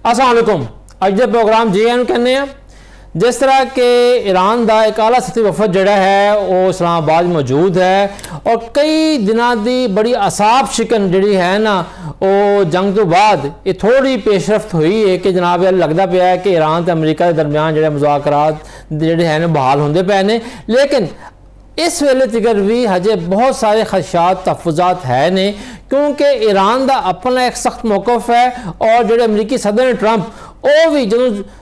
अस्सलाम वालेकुम। अज के प्रोग्राम जी कहने जिस तरह के ईरान का एक आला सतही वफद जोड़ा है वो इस्लामाबाद मौजूद है और कई दिनों की बड़ी असाब शिकन जी है ना वो जंग तो बाद ये थोड़ी पेशरफ्त हुई है कि जनाब लगता पाया है कि ईरान तो अमरीका के दरम्यान जो मुज़ाकरात जोड़े हैं बहाल होंगे पे ने, लेकिन इस वेले तक भी हजे बहुत सारे खदशात तहफ़ुज़ात है ने क्योंकि ईरान का अपना एक सख्त मौक़िफ़ है और जो अमरीकी सदर ट्रंप वो भी जो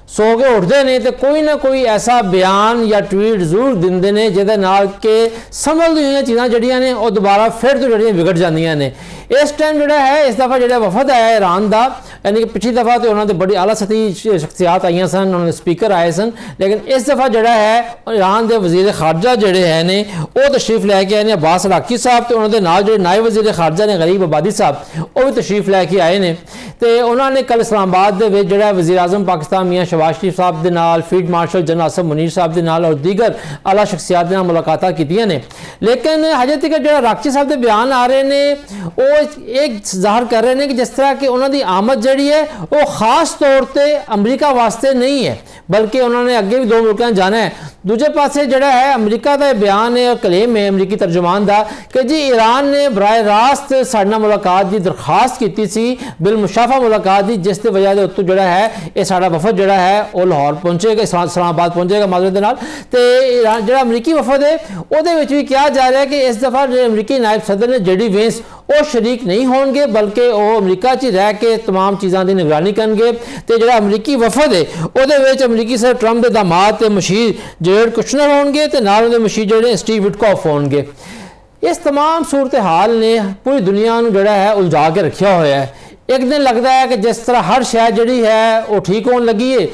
सो के उठते हैं तो कोई ना कोई ऐसा बयान या ट्वीट जरूर देंगे ने जिहदे नाल के संभलदी हुई चीज़ां जड़ियां ने और दोबारा फिर तो जड़ियां बिगड़ जांदियां ने। इस टाइम जोड़ा है इस दफ़ा जो वफद आया ईरान का, यानी कि पिछली दफ़ा तो उन्होंने बड़ी आला सतही शख्सियात आई सन, उन्होंने स्पीकर आए सन, लेकिन इस दफ़ा जोड़ा है ईरान के वजीर खारजा जोड़े हैं ने वो तशरीफ लैके आए ने। अब्बास अराकी साहब तो उन्होंने नाल जो नायब वजीर खारजा ने गरीब आबादी साहब वो भी तशरीफ लैके आए ने। तो उन्होंने कल इस्लामाबाद जो वज़ीर आज़म पाकिस्तान मियाँ शहबाज शरीफ साहब के नाल, field marshal general Asif Munir साहब के नाल और दीगर आला शख्सियात के नाल मुलाकात कीतियां ने, लेकिन हजे तक जो राक्ची साहब के बयान आ रहे हैं वो एक जाहिर कर रहे हैं कि जिस तरह की उन्होंने आमद जी है वो खास तौर पर अमरीका वास्ते नहीं है, बल्कि उन्होंने अगे भी दो मुल्कों जाना है। दूजे पासे जोड़ा है अमरीका का बयान है और कलेम है अमरीकी तर्जुमान का कि जी ईरान ने बराह रास्त साडे नाल मुलाकात की दरखास्त की सी, बिल मुशाफा मुलाकात की, जिसकी वजह से उत्तों जोड़ा है ये साडा वफद जोड़ा है वो लाहौर पहुंचेगा, इस्लामाबाद पहुंचेगा माजरे दे नाल। ते ईरान जो अमरीकी वफद है वो भी कहा जा रहा है कि इस दफ़ा जो अमरीकी नायब सदर ने जेडी वेंस वो शरीक नहीं होंगे, बल्कि वो अमरीका च रह के तमाम चीज़ों की निगरानी करेंगे। तो जो अमरीकी वफद है वो अमरीकी सर ट्रंप के दामाद ते मशीर जेरेड कुशनर होंगे तो नाल उहदे मशीर जोड़े स्टीव विटकॉफ होंगे। इस तमाम सूरत हाल ने पूरी दुनिया को जोड़ा है उलझा के रखा हुआ है। एक दिन लगता है कि जिस तरह हर शय जी है वो ठीक होने लगी है,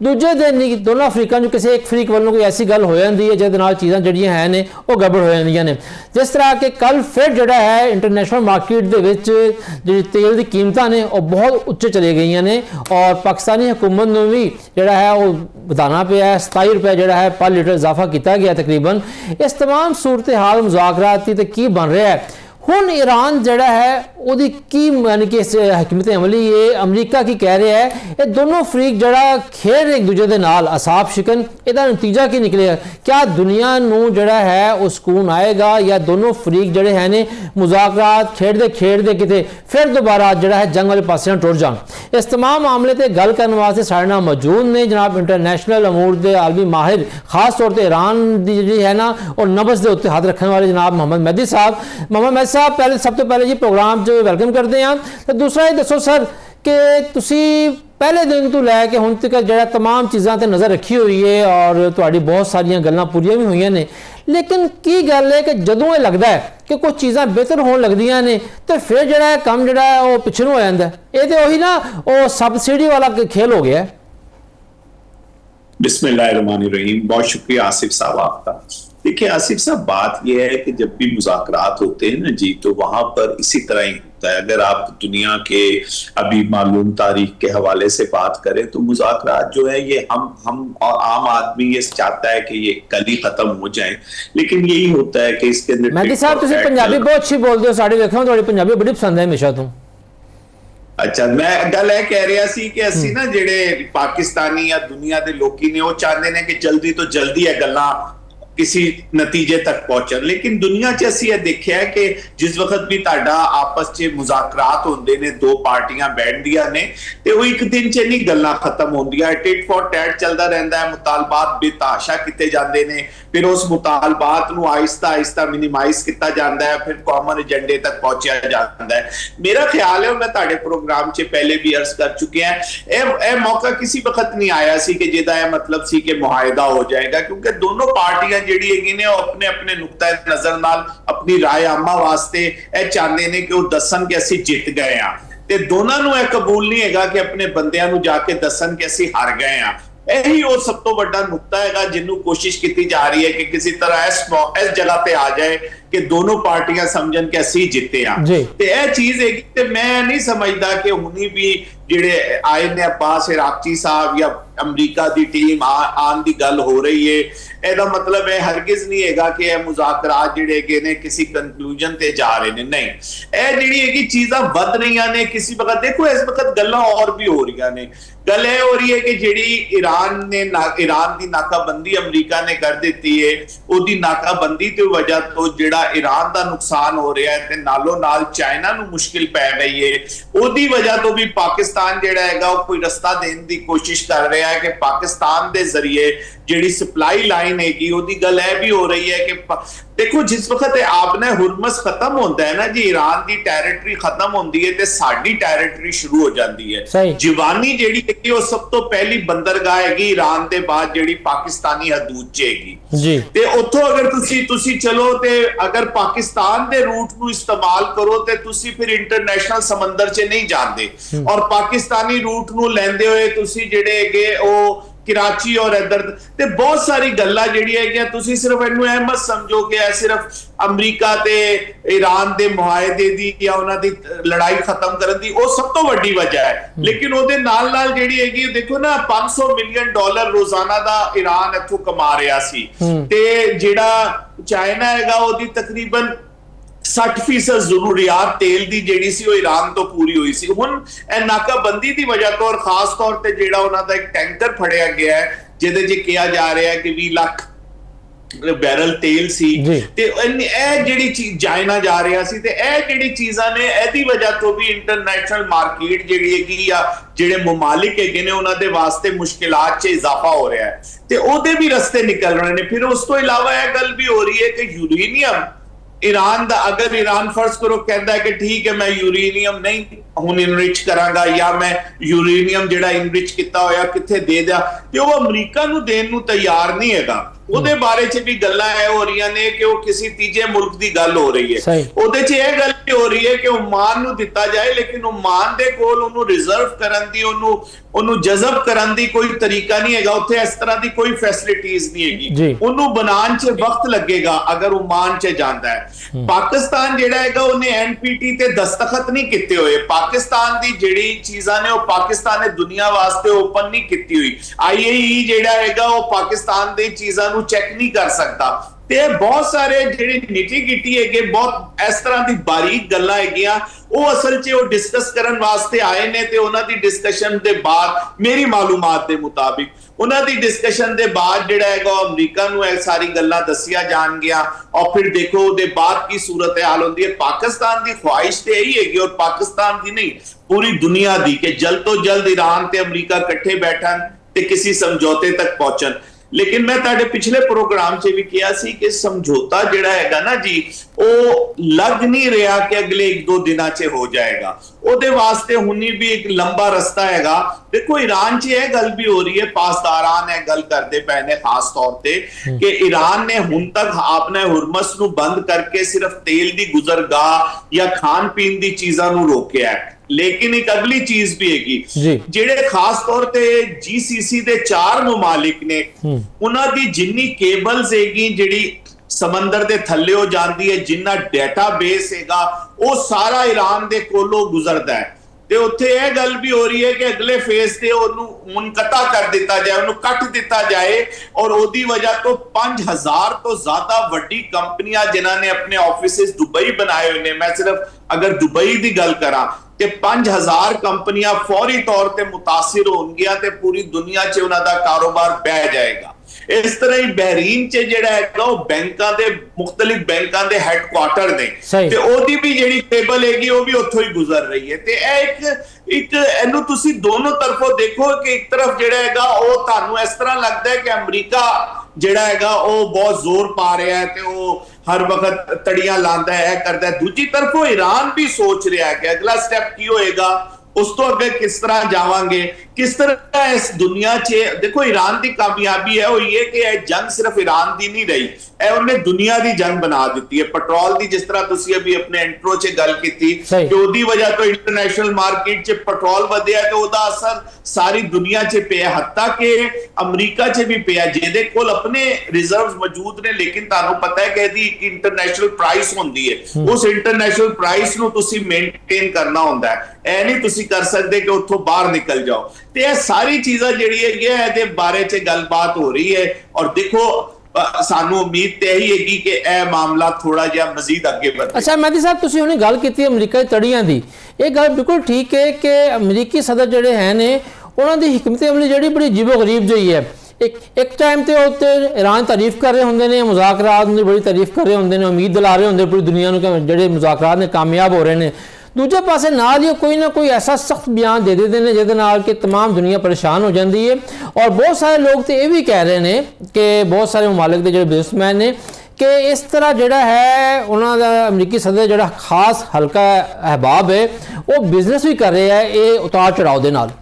दूजे दिन ही दोनों अफ्रीका में किसी एक फरीक वालों कोई ऐसी गल हो जाती है जिहदे नाल चीज़ां जड़ियां हैं ने वो गड़बड़ हो जांदियां ने। जिस तरह के कल फिर जोड़ा है इंटरनेशनल मार्केट दे विच जी तेल की कीमतां ने वो बहुत उच्चे चले गई ने और पाकिस्तानी हुकूमत ने भी जोड़ा है वो बढ़ाना पिया है, 27 रुपये जोड़ा है पर लीटर इजाफा किया गया तकरीबन। इस तमाम सूरत हाल मुज़ाकराती ते की बन रहा है हुण ईरान जोड़ा है वो की यानी कि हकमत अमली ये अमरीका की कह रहा है, ये दोनों फरीक जोड़ा खेल एक दूजे के नाल असाब शिकन, इसका नतीजा की निकलेगा? क्या दुनिया नू जोड़ा है वो सुकून आएगा या दोनों फरीक जोड़े हैं ने मुज़ाकरात खेडते खेडते किते फिर दोबारा जोड़ा है जंग वाले पासे टुर जान? इस तमाम मामले पर गल करने वास्ते साढ़े नाल मौजूद ने जनाब इंटरनेशनल अमूर के आलमी माहिर खास तौर पर ईरान की जी है ना और नब्ज़ के उत्ते हाथ रखने वाले जनाब मोहम्मद मेहदी साहब। मोहम्मद मेहदी साहब पहले सब तो पहले जी प्रोग्राम जो वेलकम करते हैं, तो दूसरा ये दसो सर कि तुसी पहले दिन तो लैके हुण तक जो तमाम चीज़ों पर नज़र रखी हुई है और तुहाडी बहुत सारिया गल्लां पूरियां भी हुई ने, लेकिन की गल है कि जदों ये लगता है कि कुछ चीज़ां बेहतर होने लगदियां ने तो फिर जो है काम जो है वो पिछड़ हो जाता है। ये तो वही ना वो सबसिडी वाला खेल हो गया है। बिस्मिल्लाहिर्रहमानिर्रहीम। बहुत शुक्रिया आसिफ साहब आपका। देखिए आसिफ साहब, बात यह है कि जब भी मुज़ाकरात होते हैं ना जी, तो वहां पर इसी तरह ही होता है। अगर आप दुनिया के अभी मालूम तारीख के हवाले से बात करें तो मुज़ाकरात जो है ये हम और आम आदमी ये चाहता है कि ये कल ही खत्म हो जाए, लेकिन यही होता है कि इसके अंदर मेहदी साहब तुसीं पंजाबी बहुत अच्छी बोलते हो, साड़ी देखो थोड़ी पंजाबी बड़ी पसंद है हमेशा तो। अच्छा, मैं गल है कह रहा सी कि असी ना जेड़े पाकिस्तानी या दुनिया के लोग ने वो चाहते हैं कि जल्दी तो जल्दी है गल्लां किसी नतीजे तक पहुंचन, लेकिन दुनिया च असी यह देखा है कि जिस वक्त भी ताड़ा आपस च मुज़ाकरात होंदे ने, दो पार्टियां बैठदियां ने ते वो एक दिन च नहीं गल्लां खत्म होंदियां, टिट फॉर टैट चलता रहता है, मुतालबात बेतहाशा किए जाते हैं, फिर उस मुतालबात नूं आहिस्ता आहिस्ता मिनिमाइज किया जाता है, फिर कॉमन एजेंडे तक पहुंचा जाता है। मेरा ख्याल है मैं ताड़े प्रोग्राम च पहले भी अर्ज कर चुके हैं, यह मौका किसी वक्त नहीं आया सी कि जिहदा यह मतलब सी कि मुआहिदा हो जाएगा, क्योंकि दोनों पार्टियां जिहड़ी हैगी ने अपने अपने नुक्ता नजर नाल अपनी राय आमा वास्ते यह चाहते हैं कि वो दसन कि असीं जित गए हाँ, ते दोनों नूं यह कबूल नहीं हैगा कि अपने बंदियां नूं जाके दसन कि असीं हार गए हाँ। यही वो सब तो बड़ा नुकता है जिन्होंने कोशिश की जा रही है कि किसी तरह इस जगह पे आ जाए ਕਿ ਦੋਨੋਂ ਪਾਰਟੀਆਂ ਸਮਝਣ ਕਿ ਅਸੀਂ ਜਿੱਤੇ ਆ। ਤੇ ਇਹ ਚੀਜ਼ ਹੈਗੀ ਤੇ ਮੈਂ ਨਹੀਂ ਸਮਝਦਾ ਕਿ ਹੁਣੀ ਵੀ ਜਿਹੜੇ ਆਏ ਨੇ ਅब्बास इराक़ची ਸਾਹਿਬ ਜਾਂ ਅਮਰੀਕਾ ਦੀ ਟੀਮ ਆਉਣ ਦੀ ਗੱਲ ਹੋ ਰਹੀ ਹੈ, ਇਹਦਾ ਮਤਲਬ ਇਹ ਹਰਗਿਜ਼ ਨਹੀਂ ਹੈਗਾ ਕਿ ਇਹ ਮੁਜ਼ਾਕਰਾਤ ਜਿਹੜੇ ਹੈਗੇ ਨੇ ਕਿਸੇ ਕੰਕਲੂਜਨ ਤੇ ਜਾ ਰਹੇ ਨੇ। ਨਹੀਂ, ਇਹ ਜਿਹੜੀ ਹੈਗੀ ਚੀਜ਼ਾਂ ਵੱਧ ਰਹੀਆਂ ਨੇ ਕਿਸੇ ਵਕਤ। ਦੇਖੋ ਇਸ ਵਕਤ ਗੱਲਾਂ ਹੋਰ ਵੀ ਹੋ ਰਹੀਆਂ ਨੇ। ਗੱਲ ਇਹ ਹੋ ਰਹੀ ਹੈ ਕਿ ਜਿਹੜੀ ਈਰਾਨ ਦੀ ਨਾਕਾਬੰਦੀ ਅਮਰੀਕਾ ਨੇ ਕਰ ਦਿੱਤੀ ਹੈ, ਉਹਦੀ ਨਾਕਾਬੰਦੀ ਦੀ ਵਜ੍ਹਾ ਤੋਂ ਜਿਹੜਾ ਈਰਾਨ ਦਾ ਨੁਕਸਾਨ ਹੋ ਰਿਹਾ ਹੈ ਤੇ ਨਾਲੋਂ ਨਾਲ ਚਾਈਨਾ ਨੂੰ ਮੁਸ਼ਕਿਲ ਪੈ ਰਹੀ ਹੈ, ਉਹਦੀ ਵਜ੍ਹਾ ਤੋਂ ਵੀ ਪਾਕਿਸਤਾਨ ਜਿਹੜਾ ਹੈਗਾ ਉਹ ਕੋਈ ਰਸਤਾ ਦੇਣ ਦੀ ਕੋਸ਼ਿਸ਼ ਕਰ ਰਿਹਾ ਹੈ ਕਿ ਪਾਕਿਸਤਾਨ ਦੇ ਜ਼ਰੀਏ ਜਿਹੜੀ ਸਪਲਾਈ ਲਾਈਨ ਹੈਗੀ ਉਹਦੀ ਗੱਲ ਇਹ ਵੀ ਹੋ ਰਹੀ ਹੈ ਕਿ देखो जिस वक्त आपने हुरमस खत्म होता है ना जी, ईरान की टैरिटरी खत्म होती है ते साडी टैरिटरी शुरू हो जाती है। जिवानी जेड़ी है वो सब तो पहली बंदरगाह हैगी ईरान के बाद जेड़ी पाकिस्तानी हदूद च हैगी ते उत्थों अगर तुसी चलो ते अगर पाकिस्तान दे रूट नू इस्तेमाल करो ते तुसी फिर इंटरनेशनल समंदर च नहीं जाते और पाकिस्तानी रूट नू लैंदे होए तुसी जेड़े हैगे ओ कराची और इधर ते बहुत सारी गल्लां जेहड़ियां है तुसी सिर्फ इन्नू एह मत समझो कि यह सिर्फ अमरीका ते ईरान दे मुआहदे दी या उन्हां दी लड़ाई खत्म करन दी वो सब तो वड्डी वजह है, लेकिन ओदे नाल नाल जेहड़ी हैगी देखो ना $500 मिलियन रोजाना दा ईरान इत्थों कमा रहा सी ते जेड़ा चाइना हैगा ओदी तकरीबन 60% जरूरियात तेल दी जेड़ी सी वो ईरान तो पूरी हुई सी। हुण ए नाकाबंदी दी वजह तो और खास तौर ते जेड़ा उन्हां दा एक टैंकर फड़िया गया है जिहदे च कहा जा रहा है कि 20 लाख बैरल तेल सी ते ए जेड़ी चीज चाइना जा रहा सी ते ए जेड़ी चीज़ां ने एदी वजह तो भी इंटरनेशनल मार्केट जेड़ी हैगी या जेड़े मुमालिक हैगे ने उन्हां दे वास्ते मुश्किलात च इजाफा हो रहा है ते ओदे भी रस्ते निकल रहे ने। फिर उस तो इलावा यह गल भी हो रही है कि यूरेनियम ईरान दा अगर ईरान फर्ज करो कहता है कि ठीक है मैं यूरेनियम नहीं हुण इनरिच करांगा या मैं यूरेनियम जेड़ा इनरिच किता होया किथे दे दिया ते वो अमरीका नू देण नू तैयार नहीं हैगा। ਉਹਦੇ ਬਾਰੇ ਚ ਵੀ ਗੱਲਾਂ ਇਹ ਹੋ ਰਹੀਆਂ ਨੇ ਕਿ ਉਹ ਕਿਸੇ ਤੀਜੇ ਮੁਲਕ ਦੀ ਗੱਲ ਹੋ ਰਹੀ ਹੈ। ਉਹਦੇ ਚ ਇਹ ਗੱਲ ਵੀ ਹੋ ਰਹੀ ਹੈ ਕਿ ਓਮਾਨ ਨੂੰ ਦਿੱਤਾ ਜਾਏ, ਲੇਕਿਨ ਓਮਾਨ ਦੇ ਕੋਲ ਉਹਨੂੰ ਰਿਜ਼ਰਵ ਕਰਨ ਦੀ ਉਹਨੂੰ ਜਜ਼ਬ ਕਰਨ ਦੀ ਕੋਈ ਤਰੀਕਾ ਨਹੀਂ ਹੈਗਾ। ਉੱਥੇ ਇਸ ਤਰ੍ਹਾਂ ਦੀ ਕੋਈ ਫੈਸਿਲਿਟੀਜ਼ ਨਹੀਂ ਹੈਗੀ। ਉਹਨੂੰ ਬਣਾਉਣ ਚ ਵਕਤ ਲੱਗੇਗਾ ਅਗਰ ਓਮਾਨ ਚ ਜਾਂਦਾ ਹੈ। ਪਾਕਿਸਤਾਨ ਜਿਹੜਾ ਹੈਗਾ ਉਹਨੇ ਐਨਪੀਟੀ ਤੇ ਦਸਤਖਤ ਨਹੀਂ ਕੀਤੇ ਹੋਏ। ਪਾਕਿਸਤਾਨ ਦੀ ਜਿਹੜੀ ਚੀਜ਼ਾਂ ਨੇ ਉਹ ਪਾਕਿਸਤਾਨ ਨੇ ਦੁਨੀਆ ਵਾਸਤੇ ਓਪਨ ਨਹੀਂ ਕੀਤੀ ਹੋਈ। ਆਈਏਈ ਜਿਹੜਾ ਹੈਗਾ ਉਹ ਪਾਕਿਸਤਾਨ ਦੀ ਚੀਜ਼ਾਂ ਨੂੰ ਚੈੱਕ नहीं कर सकता ते बहुत सारे जेहड़ी निटी गिटी है बहुत इस तरह की बारीक गल्लां हैगियां वो असल च वो डिस्कस करन वास्ते आए ने ते उन्हां दी डिस्कशन दे बाद मेरी मालूमात दे मुताबिक उन्हां दी डिस्कशन दे बाद जेहड़ा हैगा अमरीका नूं ये सारी गल्लां दसिया जाणगियां और फिर देखो उहदे बाद की सूरत हाल हुंदी है। पाकिस्तान दी ख्वाहिश ते यही हैगी और पाकिस्तान दी नहीं पूरी दुनिया दी कि जल्द तो जल्द ईरान ते अमरीका इकट्ठे बैठन ते किसी समझौते तक पहुंचन। लेकिन मैं तुहाडे पिछले प्रोग्राम च भी कहा सी कि समझौता जिहड़ा हैगा ना जी वो लग नहीं रहा कि अगले 1-2 दिनां च हो जाएगा। ਉਹਦੇ ਵਾਸਤੇ ਹੁਣੀ ਵੀ ਇੱਕ ਲੰਬਾ ਰਸਤਾ ਹੈਗਾ। ਦੇਖੋ ईरान ਚ ਇਹ ਗੱਲ ਵੀ ਹੋ ਰਹੀ ਹੈ, ਪਾਸਦਾਰਾਂ ਨੇ ਗੱਲ ਕਰਦੇ ਪਏ ਨੇ ਖਾਸ ਤੌਰ ਤੇ ਕਿ ईरान ने ਹੁਣ ਤੱਕ ਆਪਣੇ ਹੁਰਮਸ ਨੂੰ ਬੰਦ ਕਰਕੇ ਸਿਰਫ ਤੇਲ ਦੀ ਗੁਜ਼ਰਗਾਹ ਜਾਂ ਖਾਣ ਪੀਣ ਦੀ ਚੀਜ਼ਾਂ ਨੂੰ ਰੋਕਿਆ ਹੈ। लेकिन एक अगली चीज भी हैगी जेड़े खास तौर पे जीसीसी दे 4 मुमालिक ने उन्हां दी जिन्नी केबल्स हैगी जेड़ी समंदर दे थल्ले हो जाती है जिन्ना डेटाबेस हैगा वो सारा ईरान दे कोलों गुजरदा है ते उत्थे यह गल भी हो रही है कि अगले फेज से ओनू मुनकता कर दिता जाए, ओनू कट दिता जाए और ओदी वजह तो 5000 तो ज्यादा वड्डी कंपनियां जिन्हां ने अपने ऑफिसेस दुबई बनाए हुए ने, मैं सिर्फ अगर दुबई दी गल करा ते 5000 कंपनियां फौरी तौर ते मुतासिर होणगियां ते पूरी दुनिया च उन्हां दा कारोबार बह जाएगा। इस तरह ही बहरीन च जेड़ा है बैंकां दे मुख्तलिफ बैंकां दे हैडक्वार्टर ने ते ओदी भी जेड़ी केबल हैगी वो भी उत्थों ही गुजर रही है ते एक इनू तुसी दोनों तरफों देखो कि एक तरफ जेड़ा हैगा वो तानू इस तरह लगता है कि अमरीका जेड़ा हैगा वो बहुत जोर पा रहा है ते वो हर वक्त तड़ियां लांदा है करता है। दूसरी तरफ ईरान भी सोच रहा है कि अगला स्टेप की होएगा, उस तो अगे किस तरह जावांगे, किस तरह इस दुनिया च देखो ईरान की कामयाबी है वो ये कि जंग सिर्फ ईरान की नहीं रही, ਇਹ ਉਹਨੇ ਦੁਨੀਆ ਦੀ ਜੰਗ ਬਣਾ ਦਿੱਤੀ ਹੈ। ਪੈਟਰੋਲ ਦੀ ਜਿਸ ਤਰ੍ਹਾਂ ਤੁਸੀਂ ਅਭੀ ਆਪਣੇ ਇੰਟਰੋ 'ਚ ਗੱਲ ਕੀਤੀ ਕਿ ਉਹਦੀ ਵਜ੍ਹਾ ਤੋਂ ਇੰਟਰਨੈਸ਼ਨਲ ਮਾਰਕੀਟ 'ਚ ਪੈਟਰੋਲ ਵਧਿਆ ਤੇ ਉਹਦਾ ਅਸਰ ਸਾਰੀ ਦੁਨੀਆ 'ਚ ਪਿਆ, ਹੱਤਾ ਕਿ ਅਮਰੀਕਾ 'ਚ ਵੀ ਪਿਆ ਜਿਹਦੇ ਕੋਲ ਆਪਣੇ ਰਿਜ਼ਰਵਸ ਮੌਜੂਦ ਨੇ। ਲੇਕਿਨ ਤੁਹਾਨੂੰ ਪਤਾ ਹੈ ਕਿ ਇਹਦੀ ਇੱਕ ਇੰਟਰਨੈਸ਼ਨਲ ਪ੍ਰਾਈਸ ਹੁੰਦੀ ਹੈ, ਉਸ ਇੰਟਰਨੈਸ਼ਨਲ ਪ੍ਰਾਈਸ ਨੂੰ ਤੁਸੀਂ ਮੇਨਟੇਨ ਕਰਨਾ ਹੁੰਦਾ ਹੈ। ਇਹ ਨਹੀਂ ਤੁਸੀਂ ਕਰ ਸਕਦੇ ਕਿ ਉੱਥੋਂ ਬਾਹਰ ਨਿਕਲ ਜਾਓ। ਤੇ ਇਹ ਸਾਰੀ ਚੀਜ਼ਾਂ ਜਿਹੜੀ ਹੈਗੀਆਂ ਇਹਦੇ ਬਾਰੇ 'ਚ ਗੱਲਬਾਤ ਹੋ ਰਹੀ ਹੈ ਔਰ ਦੇਖੋ ਸਾਨੂੰ ਉਮੀਦ ਤੇ ਇਹੀ ਹੈਗੀ ਕਿ ਇਹ ਮਾਮਲਾ ਥੋੜਾ ਜਿਹਾ ਮਜ਼ੀਦ ਅੱਗੇ ਵਧੇ। ਅੱਛਾ ਮਹਿਦੀ ਸਾਹਿਬ, ਤੁਸੀਂ ਹੁਣੇ ਗੱਲ ਕੀਤੀ ਅਮਰੀਕਾ ਦੀ ਤੜੀਆਂ ਦੀ, ਇਹ ਗੱਲ ਬਿਲਕੁਲ ਠੀਕ ਹੈ ਕਿ ਅਮਰੀਕੀ ਸਦਰ ਜਿਹੜੇ ਹੈ ਨੇ ਉਹਨਾਂ ਦੀ ਹਕਮਤ ਅਮਲੀ ਜਿਹੜੀ ਬੜੀ ਅਜੀਬੋ ਗਰੀਬ ਜਿਹੀ ਹੈ। ਇੱਕ ਟਾਈਮ ਤੇ ਉਹ ईरान तारीफ कर रहे होंगे ने, मुज़ाकरात की बड़ी तारीफ कर रहे होंगे ने, उम्मीद दिला रहे होंगे पूरी दुनिया को जो मुज़ाकरात ने कामयाब हो रहे हैं। दूजे पासे नाल ही कोई ना कोई ऐसा सख्त बयान दे देते हैं जिहदे नाल कि तमाम दुनिया परेशान हो जाती है। और बहुत सारे लोग तो ये भी कह रहे हैं कि बहुत सारे ममालिक के जो बिजनेसमैन ने कि इस तरह जोड़ा है उन्होंने अमरीकी सदर जोड़ा खास हल्का अहबाब है वो बिजनेस भी कर रहे हैं ये उतार चढ़ाव के नाल।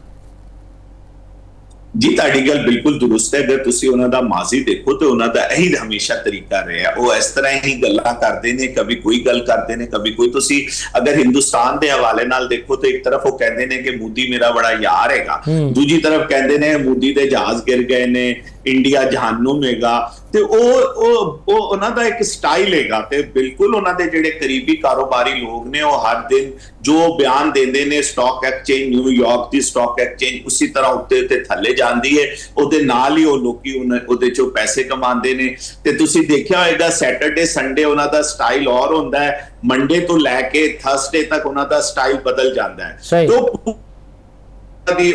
जी ਤੁਹਾਡੀ ਗੱਲ ਬਿਲਕੁਲ ਦੁਰਸਤ ਹੈ। ਅਗਰ ਤੁਸੀਂ ਉਹਨਾਂ ਦਾ ਮਾਜ਼ੀ ਦੇਖੋ ਤੇ ਉਹਨਾਂ ਦਾ ਇਹੀ ਹਮੇਸ਼ਾ ਤਰੀਕਾ ਰਿਹਾ। ਉਹ ਇਸ ਤਰ੍ਹਾਂ ਹੀ ਗੱਲਾਂ ਕਰਦੇ ਨੇ, ਕभी ਕੋਈ ਗੱਲ ਕਰਦੇ ਨੇ, ਕभी ਕੋਈ। ਤੁਸੀਂ ਅਗਰ ਹਿੰਦੁਸਤਾਨ ਦੇ ਹਵਾਲੇ ਨਾਲ ਦੇਖੋ ਤੇ ਇੱਕ ਤਰਫ ਉਹ ਕਹਿੰਦੇ ਨੇ ਕਿ ਮੋਦੀ ਮੇਰਾ ਬੜਾ ਯਾਰ ਹੈਗਾ, ਦੂਜੀ ਤਰਫ ਕਹਿੰਦੇ ਨੇ ਮੋਦੀ ਦੇ ਜਹਾਜ਼ ਗਿਰ ਗਏ ਨੇ, ਇੰਡੀਆ ਜਹਾਨਮ ਹੈਗਾ। ਤੇ ਉਹ ਉਹਨਾਂ ਦਾ ਇੱਕ ਸਟਾਈਲ ਹੈਗਾ ਤੇ ਬਿਲਕੁਲ ਉਹਨਾਂ ਦੇ ਜਿਹੜੇ ਕਰੀਬੀ ਕਾਰੋਬਾਰੀ ਲੋਕ ਨੇ ਉਹ ਹਰ ਦਿਨ ਜੋ ਬਿਆਨ ਦਿੰਦੇ ਨੇ, ਸਟਾਕ ਐਕਸਚੇਂਜ ਨਿਊਯਾਰਕ ਦੀ ਸਟਾਕ ਐਕਸਚੇਂਜ ਉਸੇ ਤਰ੍ਹਾਂ ਉੱਤੇ ਤੇ ਥੱਲੇ ਜਾਂਦੀ ਹੈ, ਉਹਦੇ ਨਾਲ ਹੀ ਉਹ ਲੋਕੀ ਉਹਦੇ ਚੋਂ ਪੈਸੇ ਕਮਾਉਂਦੇ ਨੇ। ਤੇ ਤੁਸੀਂ ਦੇਖਿਆ ਹੋਏਗਾ ਸੈਟਰਡੇ ਸੰਡੇ ਉਹਨਾਂ ਦਾ ਸਟਾਈਲ ਔਰ ਹੁੰਦਾ ਹੈ, ਮੰਡੇ ਤੋਂ ਲੈ ਕੇ ਥਰਸਡੇ ਤੱਕ ਉਹਨਾਂ ਦਾ ਸਟਾਈਲ ਬਦਲ ਜਾਂਦਾ ਹੈ।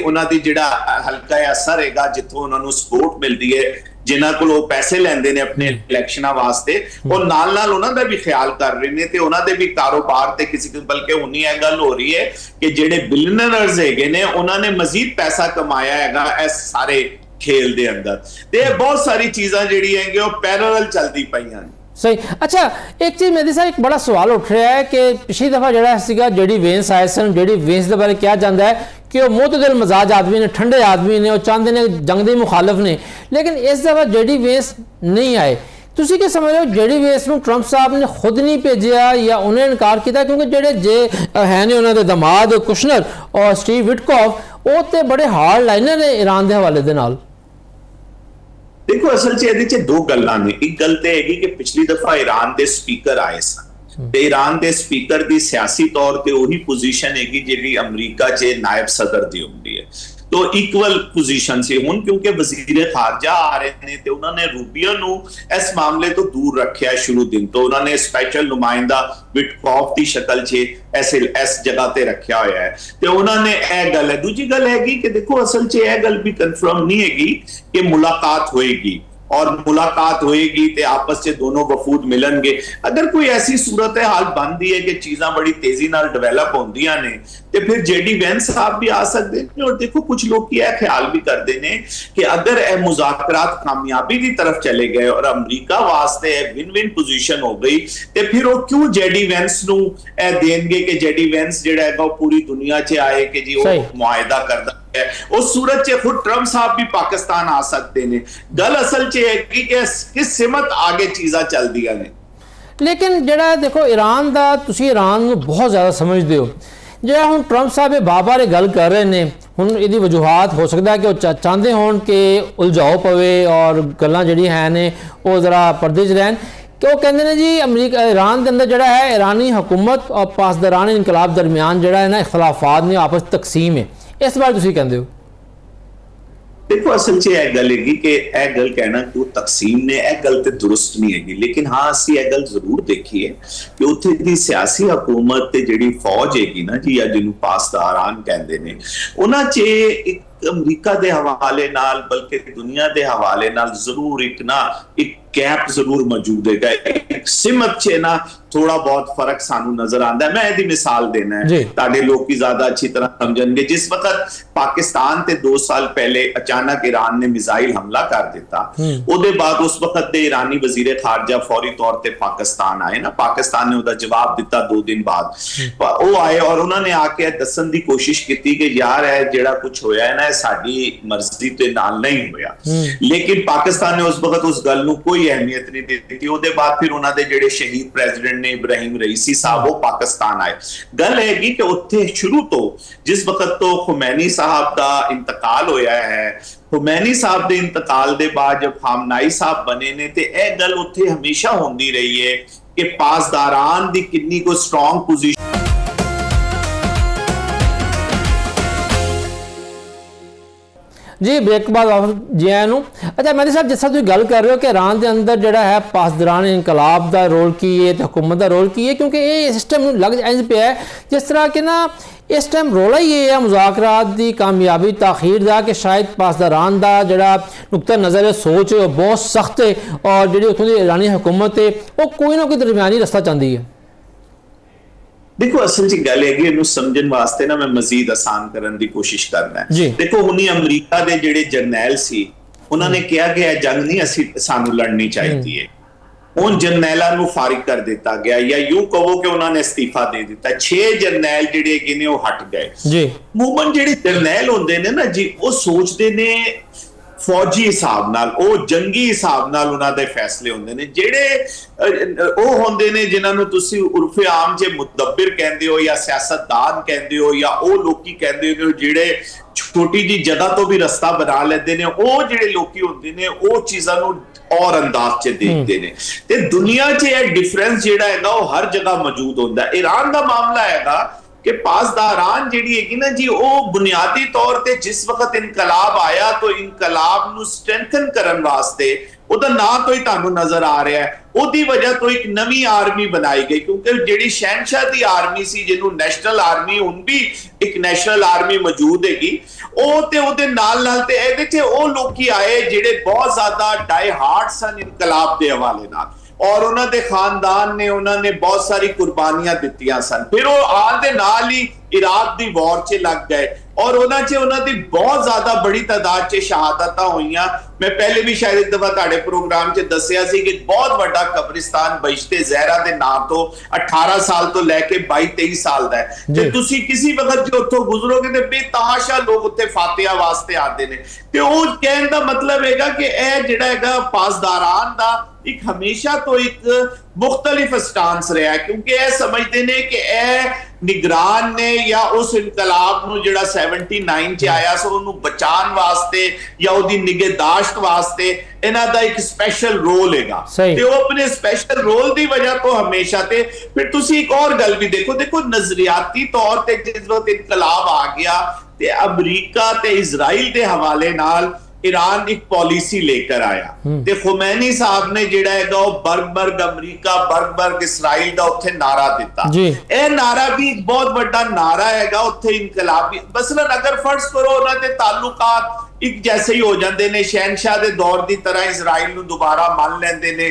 ਉਹਨਾਂ ਦੀ ਜਿਹੜਾ ਹਲਕਾ ਅਸਰ ਹੈਗਾ, ਜਿੱਥੋਂ ਉਹਨਾਂ ਨੂੰ ਸਪੋਰਟ ਮਿਲਦੀ ਹੈ, ਜਿਨ੍ਹਾਂ ਕੋਲ ਉਹ ਪੈਸੇ ਲੈਂਦੇ ਨੇ ਆਪਣੇ ਇਲੈਕਸ਼ਨਾਂ ਵਾਸਤੇ, ਉਹ ਨਾਲ ਨਾਲ ਉਹਨਾਂ ਦਾ ਵੀ ਖਿਆਲ ਕਰ ਰਹੇ ਨੇ ਤੇ ਉਹਨਾਂ ਦੇ ਵੀ ਕਾਰੋਬਾਰ ਤੇ ਕਿਸੇ ਬਲਕਿ ਉਨੀ ਇਹ ਗੱਲ ਹੋ ਰਹੀ ਹੈ ਕਿ ਜਿਹੜੇ ਬਿਲੀਅਨਰਸ ਹੈਗੇ ਨੇ ਉਹਨਾਂ ਨੇ ਮਜ਼ੀਦ ਪੈਸਾ ਕਮਾਇਆ ਹੈਗਾ ਇਸ ਸਾਰੇ ਖੇਲ ਦੇ ਅੰਦਰ। ਤੇ ਬਹੁਤ ਸਾਰੀ ਚੀਜ਼ਾਂ ਜਿਹੜੀਆਂ ਹੈਗੀਆਂ ਉਹ ਪੈਰਲਲ ਚੱਲਦੀ ਪਈਆਂ ਨੇ। सही। अच्छा, एक चीज़ मेरे साथ एक बड़ा सवाल उठ रहा है कि पिछली दफ़ा जोड़ा जेडी वेंस आए सन, जेडी वेंस के बारे क्या जानता है कि वो मोतदिल मजाज आदमी ने, ठंडे आदमी ने, वो चाहते ने जंग दे मुखालफ ने, लेकिन इस दफ़ा जेडी वेंस नहीं आए। तुसी क्या समझ रहे हो, जेडी वेंस को ट्रंप साहब ने खुद नहीं भेजा या उन्हें इनकार किया? क्योंकि जेडे जे है ने उन्होंने दमाद कुशनर और स्टीव विटकॉफ वो तो बड़े हार्ड लाइनर ने ईरान के हवाले दे नाल। देखो असल च ਇਹਦੇ ਚ ਦੋ ਗੱਲਾਂ ਨੇ। ਇੱਕ ਗੱਲ ਤੇ ਹੈਗੀ ਕਿ ਪਿਛਲੀ ਦਫਾ ਈਰਾਨ ਦੇ ਸਪੀਕਰ ਆਏ ਸਨ ਤੇ ਈਰਾਨ ਦੇ ਸਪੀਕਰ ਦੀ ਸਿਆਸੀ ਤੌਰ ਤੇ ਉਹੀ ਪੋਜੀਸ਼ਨ ਹੈਗੀ ਜਿਹੜੀ ਅਮਰੀਕਾ 'ਚ ਨਾਇਬ ਸਦਰ ਦੀ ਹੁੰਦੀ ਹੈ। तो इक्वल पोजीशन से हुण क्योंकि वजीर खारजा आ रहे ने ते उन्होंने रूबियो नू इस मामले तो दूर रखा शुरू दिन तो। उन्होंने स्पेशल नुमाइंदा विटकॉफ की शक्ल च ऐसे इस जगह ते रखा होया है ते उन्होंने यह गल है। दूजी गल हैगी कि देखो असल च यह गल भी कन्फर्म नहीं हैगी कि मुलाकात होएगी और मुलाकात होएगी ते आपस में दोनों वफूद मिलनगे। अगर कोई ऐसी सूरत हाल बनती है कि चीज़ां बड़ी तेजी नाल डेवलप होंदियां ने ते फिर जेडी वेंस साहब भी आ सकते हैं। और देखो कुछ लोग यह ख्याल भी करते हैं कि अगर यह मुज़ाकरात कामयाबी की तरफ चले गए और अमरीका वास्ते विन विन पोजीशन हो गई तो फिर वो क्यों जेडी वेंस नू देंगे कि जेडी वेंस जिहड़ा है पूरी दुनिया च आए कि जी वो मुआहदा करदा उस सूरत च खुद ट्रंप साहब भी पाकिस्तान आ सकते हैं। गल असल च है कि किस सिमत आगे चीज़ां चलदियां ने। लेकिन जिहड़ा देखो ईरान दा तुसीं ईरान नूं बहुत ज़्यादा समझदे हो, जिहड़ा हुण ट्रंप साहब बार-बार गल कर रहे ने, हुण इहदी वजूहात हो सकदा है कि वो चाहते होण कि उलझाओ पवे और गल्लां जिहड़ियां है ने वो जरा पर्दे च रहन कि वो कहते हैं जी अमरीका ईरान के अंदर जोड़ा है ईरानी हुकूमत और पासदारान इनकलाब दरमियान जोड़ा है ना इख्तलाफात ने आपस तकसीम है। इस बार तुसीं कहंदे हो? देखो असल च यह गल है कि यह गल कहना कि वो तकसीम ने यह गल तो दुरुस्त नहीं है। लेकिन हाँ असी यह गल जरूर देखी है कि उत्थे दी सियासी हुकूमत ते जिहड़ी फौज हैगी ना जी या जिन्हों पासदारान कहंदे ने उन्हां च एक अमरीका दे हवाले नाल बल्कि दुनिया दे हवाले नाल जरूर एक गैप जरूर मौजूद है। एक सिमत च ना थोड़ा बहुत फर्क सानू नजर आता है। मैं यदि मिसाल देना है ताकि लोग की ज्यादा अच्छी तरह समझेंगे। जिस वक्त पाकिस्तान ते 2 साल पहले अचानक ईरान ने मिसाइल हमला कर दिता उसके बाद उस वक्त दे ईरानी वजीर खारजा फौरी तौर पर पाकिस्तान आए ना, पाकिस्तान ने उसका जवाब दिता 2 दिन बाद वो आए और उन्होंने आके दसन की कोशिश की कि यार है जेड़ा कुछ होया है ना साडी मर्जी ते नाल नहीं होया। लेकिन पाकिस्तान ने उस वक्त उस गल नू कोई ਕੋਈ ਅਹਿਮੀਅਤ ਨਹੀਂ ਦਿੱਤੀ। ਉਹਦੇ ਬਾਅਦ ਫਿਰ ਉਹਨਾਂ ਦੇ ਜਿਹੜੇ ਸ਼ਹੀਦ ਪ੍ਰੈਜ਼ੀਡੈਂਟ ਨੇ ਇਬਰਾਹਿਮ ਰਈਸੀ ਸਾਹਿਬ, ਉਹ ਪਾਕਿਸਤਾਨ ਆਏ। ਗੱਲ ਹੈਗੀ ਕਿ ਉੱਥੇ ਸ਼ੁਰੂ ਤੋਂ ਜਿਸ ਵਕਤ ਤੋਂ ਖੁਮੈਨੀ ਸਾਹਿਬ ਦਾ ਇੰਤਕਾਲ ਹੋਇਆ ਹੈ, ਖੁਮੈਨੀ ਸਾਹਿਬ ਦੇ ਇੰਤਕਾਲ ਦੇ ਬਾਅਦ ਜਦ ਖਾਮਨਾਈ ਸਾਹਿਬ ਬਣੇ ਨੇ, ਤੇ ਇਹ ਗੱਲ ਉੱਥੇ ਹਮੇਸ਼ਾ ਹੁੰਦੀ ਰਹੀ ਹੈ ਕਿ ਪਾਸਦਾਰਾਨ ਦੀ ਕਿੰਨੀ ਕੋ ਸਟਰੋਂਗ ਪੋਜੀਸ਼ਨ। जी ब्रेक बाद वापस जी आया नूं। अच्छा मेहदी साहब, जिस तरह तुसीं गल कर रहे हो कि ईरान के अंदर जिहड़ा है पासदारान इनकलाब का रोल की है तो हुकूमत का रोल की है, क्योंकि ये सिस्टम लग इंज पिया है जिस तरह कि ना इस टाइम रोला ही ये है मुज़ाकरात की कामयाबी ताखीर का कि शायद पासदारान का जिहड़ा नुक्ता नज़र है, सोच है, वो बहुत सख्त है, और जिहड़ी उत्थों दी ईरानी हुकूमत है वो कोई ना कोई दरमियानी रस्ता चाहती है। देखो असल च गल है इहनूं समझण वास्ते ना मैं मजीद आसान करन दी कोशिश करना है। देखो हुणी अमरीका दे जिहड़े जरनैल सी, उन्हां ने कहा कि यह जंग नहीं असीं सानूं लड़नी चाहिदी है। उन जरनैलां नूं फारिग कर दिता गया, या यूं कहो कि उन्होंने इस्तीफा दे दिता। 6 जरनैल जिहड़े कि ने वो हट गए जी। मूमन जिहड़े जरनैल हुंदे ने ना जी, वो सोचदे ने फौजी हिसाब नाल, वो जंगी हिसाब नाल उन्हां दे फैसले हुंदे ने। जिहड़े वो हुंदे ने जिन्हां नूं तुसीं उर्फे आम जे मुदब्बिर कहंदे हो, या सियासतदान कहंदे हो, या वो लोकी कहंदे हो जिहड़े छोटी जी जगह तो भी रस्ता बना लेंदे ने, वो जिहड़े लोकी हुंदे ने वो चीज़ां नूं और अंदाज च देखते ने। ते दुनिया च यह डिफरेंस जिहड़ा हैगा वो हर जगह मौजूद हुंदा है। ईरान दा मामला हैगा कि पासदारान जिहड़ी हैगी ना जी, वो बुनियादी तौर ते जिस वक्त इनकलाब आया तो इनकलाब नूं स्ट्रेंथन करन वास्ते ਉਹਦਾ ਨਾਂ ਤੋਂ ਹੀ ਤੁਹਾਨੂੰ ਨਜ਼ਰ ਆ ਰਿਹਾ ਹੈ, ਉਹਦੀ ਵਜ੍ਹਾ ਤੋਂ ਇੱਕ ਨਵੀਂ ਆਰਮੀ ਬਣਾਈ ਗਈ। ਕਿਉਂਕਿ ਜਿਹੜੀ ਸ਼ਹਿਨशाह ਦੀ ਆਰਮੀ ਸੀ, ਜਿਹਨੂੰ ਨੈਸ਼ਨਲ ਆਰਮੀ, ਹੁਣ ਵੀ ਇੱਕ ਨੈਸ਼ਨਲ ਆਰਮੀ ਮੌਜੂਦ ਹੈਗੀ, ਉਹ ਤੇ ਉਹਦੇ ਨਾਲ ਨਾਲ ਤੇ ਇਹਦੇ 'ਚ ਉਹ ਲੋਕੀ ਆਏ ਜਿਹੜੇ ਬਹੁਤ ਜ਼ਿਆਦਾ ਡਾਈ ਹਾਰਡ ਸਨ ਇਨਕਲਾਬ ਦੇ ਹਵਾਲੇ ਨਾਲ, और उन्होंने खानदान ने उन्होंने बहुत सारी कुर्बानियां दित्तियां सन। फिर वो आन दे नाल ही इराक दी वॉर च लग गए, और उन्होंने बहुत ज्यादा बड़ी तादाद च शहादतां होईयां। मैं पहले भी शायद एक दफा तुहाडे प्रोग्राम च दस्सिया सी कि बहुत बड़ा कब्रिस्तान बहिश्ते ज़हरा दे नाम तो 18 साल तो लैके 22-23 साल दा है। ते तुसी किसी वक्त जो उत्थों गुजरोगे ते बेतहाशा लोग उत्थे फातिहा वास्ते आते ने। ते ओह कहण दा मतलब हैगा कि यह जिहड़ा हैगा पासदारान दा एक हमेशा तो एक मुख्तलिफ स्टांस रहा है, क्योंकि यह समझते ने कि यह निगरान ने या उस इनकलाब नूं जिहड़ा 79 च आया सो उहनूं बचाण वास्ते या उहदी निगहदाश्त वास्ते इन्हां दा एक स्पेशल रोल हैगा, ते ओह अपने स्पेशल रोल दी वजह तो हमेशा। ते फिर तुसीं एक और गल भी देखो नजरियाती तौर ते जिस वक्त इनकलाब आ गया ते अमरीका ते इजराइल दे हवाले नाल ईरान एक पॉलिसी लेकर आया, ते खुमैनी साहब ने जिहड़ा हैगा वो बर्ग अमरीका बर्ग इसराइल दा उत्थे नारा दिता। यह नारा भी एक बहुत बड़ा नारा हैगा उत्थे इनकलाबी। मसलन अगर फर्ज करो उन्हां दे ताल्लुकात एक जैसे ही हो जाते ने, शहनशाह दे दौर की तरह इसराइल नूं दोबारा मान लेंदे ने,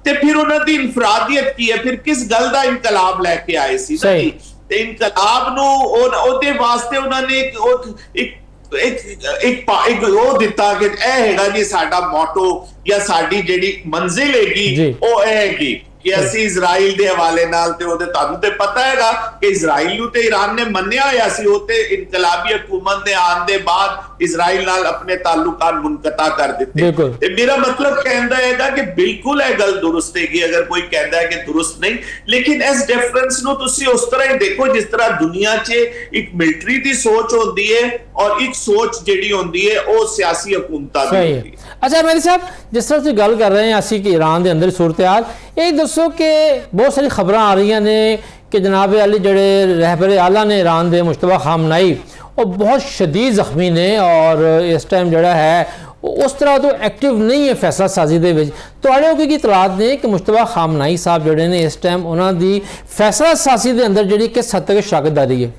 ते फिर उन्हां दी इनफरादियत की है, फिर किस गल दा इनकलाब लेके आए सी ना जी। ते इनकलाब नूं ओहदे वास्ते उन्होंने एक ਉਹ ਦਿੱਤਾ ਕਿ ਇਹ ਹੈਗਾ ਜੀ ਸਾਡਾ ਮੋਟੋ ਜਾਂ ਸਾਡੀ ਜਿਹੜੀ ਮੰਜ਼ਿਲ ਹੈਗੀ ਉਹ ਇਹ ਹੈਗੀ ਕਿ ਅਸੀਂ ਇਜ਼ਰਾਈਲ ਦੇ ਹਵਾਲੇ ਨਾਲ। ਤੇ ਉਹਦੇ ਤੁਹਾਨੂੰ ਤੇ ਪਤਾ ਹੈਗਾ ਕਿ ਇਜ਼ਰਾਈਲ ਨੂੰ ਤੇ ਈਰਾਨ ਨੇ ਮੰਨਿਆ ਹੋਇਆ ਸੀ, ਉਹ ਤੇ ਇਨਕਲਾਬੀ ਹਕੂਮਤ ਦੇ ਆਉਣ ਦੇ ਬਾਅਦ ਇਜ਼ਰਾਈਲ ਨਾਲ ਆਪਣੇ ਤਾਲੁਕਾਤ ਮੁਨਕਤਾ ਕਰ ਦਿੱਤੇ। ਤੇ ਮੇਰਾ ਮਤਲਬ ਕਹਿੰਦਾ ਹੈਗਾ ਕਿ ਬਿਲਕੁਲ ਇਹ ਗੱਲ ਦੁਰਸਤ ਹੈਗੀ, ਅਗਰ ਕੋਈ ਕਹਿੰਦਾ ਹੈ ਕਿ ਦੁਰਸਤ ਨਹੀਂ, ਲੇਕਿਨ ਇਸ ਡਿਫਰੈਂਸ ਨੂੰ ਤੁਸੀਂ ਉਸ ਤਰ੍ਹਾਂ ਹੀ ਦੇਖੋ ਜਿਸ ਤਰ੍ਹਾਂ ਦੁਨੀਆ 'ਚ ਇੱਕ ਮਿਲਟਰੀ ਦੀ ਸੋਚ ਹੁੰਦੀ ਹੈ ਔਰ ਇੱਕ ਸੋਚ ਜਿਹੜੀ ਹੁੰਦੀ ਹੈ ਉਹ ਸਿਆਸੀ ਹਕੂਮਤਾਂ ਦੀ ਹੁੰਦੀ ਹੈ। अच्छा मेहदी साहब, जिस तरह से गल कर रहे हैं असी कि ईरान के अंदर सूरत हाल, ये दसो कि बहुत सारी खबर आ रही ने कि जनाब अली जड़े रहबर आला ने ईरान के मुश्तबा खामनाई वो बहुत शदीद जख्मी ने, और इस टाइम जड़ा है उस तरह तो एक्टिव नहीं है फैसला साजी दे विच। तुहाडे कोई इतलात ने कि मुश्तबा खामनाई साहब जड़े ने इस टाइम उन्हां दी फैसला साजी दे अंदर जिहड़ी किस हद तक शक्कदारी है?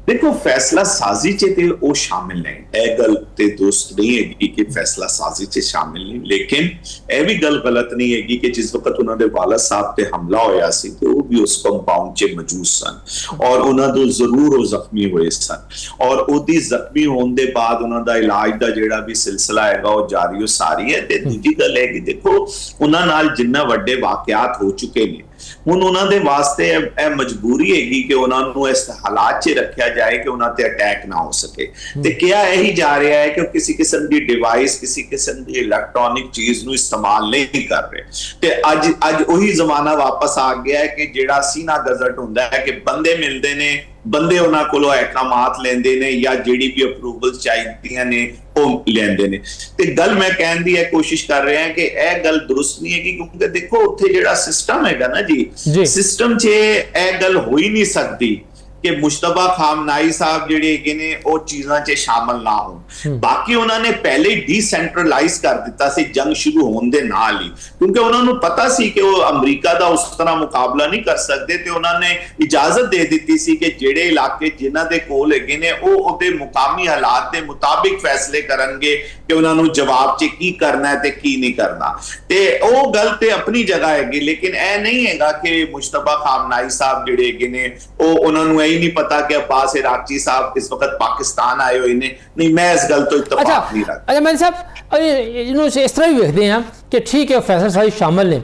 देखो फैसला साजी च ते वो शामिल नहीं, यह गल ते दुरुस्त नहीं है कि फैसला साजी च शामिल नहीं, लेकिन यह भी गल गलत नहीं है कि जिस वक्त उन्होंने वाला साहब ते हमला होया सी तो वो भी उस कंपाउंड च मौजूद सन और उन्होंने जरूर वो जख्मी हुए सन, और उहदी जख्मी होने दे बाद उन्होंने इलाज का जिहड़ा भी सिलसिला हैगा वो जारी सारी है। ते दूजी गल है कि देखो उन्हां नाल जिन्ना वड्डे वाकयात हो चुके ने ਹੁਣ ਉਹਨਾਂ ਦੇ ਵਾਸਤੇ ਇਹ ਮਜਬੂਰੀ ਹੈਗੀ ਕਿ ਉਹਨਾਂ ਨੂੰ ਇਸ ਹਾਲਾਤ 'ਚ ਰੱਖਿਆ ਜਾਏ ਕਿ ਉਹਨਾਂ ਤੇ ਅਟੈਕ ਨਾ ਹੋ ਸਕੇ। ਤੇ ਕਿਹਾ ਇਹੀ ਜਾ ਰਿਹਾ ਹੈ ਕਿ ਉਹ ਕਿਸੇ ਕਿਸਮ ਦੀ ਡਿਵਾਈਸ, ਕਿਸੇ ਕਿਸਮ ਦੀ ਇਲੈਕਟ੍ਰੋਨਿਕ ਚੀਜ਼ ਨੂੰ ਇਸਤੇਮਾਲ ਨਹੀਂ ਕਰ ਰਹੇ। ਤੇ ਅੱਜ ਉਹੀ ਜ਼ਮਾਨਾ ਵਾਪਸ ਆ ਗਿਆ ਹੈ ਕਿ ਜਿਹੜਾ ਸੀਨਾ ਗਜ਼ਟ ਹੁੰਦਾ ਹੈ ਕਿ ਬੰਦੇ ਮਿਲਦੇ ਨੇ, ਬੰਦੇ ਉਹਨਾਂ ਕੋਲੋਂ ਅਹਿਕਾਮਾਤ ਲੈਂਦੇ ਨੇ ਜਾਂ ਜਿਹੜੀ ਵੀ ਅਪਰੂਵਲ ਚਾਹੀਦੀਆਂ ਨੇ ਉਹ ਲੈਂਦੇ ਨੇ। ਤੇ ਗੱਲ ਮੈਂ ਕਹਿਣ ਦੀ ਕੋਸ਼ਿਸ਼ ਕਰ ਰਿਹਾ ਕਿ ਇਹ ਗੱਲ ਦਰੁਸਤ ਨਹੀਂ ਹੈ ਕਿਉਂਕਿ ਦੇਖੋ ਉੱਥੇ ਜਿਹੜਾ ਸਿਸਟਮ ਹੈਗਾ ਨਾ ਜੀ, ਸਿਸਟਮ 'ਚ ਇਹ ਗੱਲ ਹੋ ਹੀ ਨਹੀਂ ਸਕਦੀ ਕਿ ਮੁਸ਼ਤਬਾ ਖਾਮਨਾਈ ਸਾਹਿਬ ਜਿਹੜੇ ਹੈਗੇ ਨੇ ਉਹ ਚੀਜ਼ਾਂ 'ਚ ਸ਼ਾਮਲ ਨਾ ਹੋਣ। ਬਾਕੀ ਉਹਨਾਂ ਨੇ ਪਹਿਲੇ ਹੀ ਡੀਸੈਂਟਰਲਾਈਜ਼ ਕਰ ਦਿੱਤਾ ਸੀ ਜੰਗ ਸ਼ੁਰੂ ਹੋਣ ਦੇ ਨਾਲ ਹੀ, ਕਿਉਂਕਿ ਉਹਨਾਂ ਨੂੰ ਪਤਾ ਸੀ ਕਿ ਉਹ ਅਮਰੀਕਾ ਦਾ ਉਸ ਤਰ੍ਹਾਂ ਮੁਕਾਬਲਾ ਨਹੀਂ ਕਰ ਸਕਦੇ। ਤੇ ਉਹਨਾਂ ਨੇ ਇਜਾਜ਼ਤ ਦੇ ਦਿੱਤੀ ਸੀ ਕਿ ਜਿਹੜੇ ਇਲਾਕੇ ਜਿਨ੍ਹਾਂ ਦੇ ਕੋਲ ਹੈਗੇ ਨੇ ਉਹ ਉਹਦੇ ਮੁਕਾਮੀ ਹਾਲਾਤ ਦੇ ਮੁਤਾਬਿਕ ਫੈਸਲੇ ਕਰਨਗੇ ਕਿ ਉਹਨਾਂ ਨੂੰ ਜਵਾਬ 'ਚ ਕੀ ਕਰਨਾ ਹੈ ਤੇ ਕੀ ਨਹੀਂ ਕਰਨਾ। ਤੇ ਉਹ ਗੱਲ ਤੇ ਆਪਣੀ ਜਗ੍ਹਾ ਹੈਗੀ, ਲੇਕਿਨ ਇਹ ਨਹੀਂ ਹੈਗਾ ਕਿ ਮੁਸ਼ਤਬਾ ਖਾਮਨਾਈ ਸਾਹਿਬ ਜਿਹੜੇ ਹੈਗੇ ਨੇ ਉਹ ਉਹਨਾਂ ਨੂੰ ਹੀ ਨਹੀਂ ਪਤਾ ਕਿ ਅब्बास इराक़ची साहब इस वक्त पाकिस्तान आए हुए ने। नहीं, मैं इस गल तो इत्तेफाक नहीं रखता। अच्छा मैं साहब ਇਹਨੂੰ ਇਸ ਤਰ੍ਹਾਂ ਵੀ ਵੇਖਦੇ ਹਾਂ ਕਿ ਠੀਕ ਹੈ ਫੈਸਲੇ ਸਾਰੇ ਸ਼ਾਮਲ ਨੇ।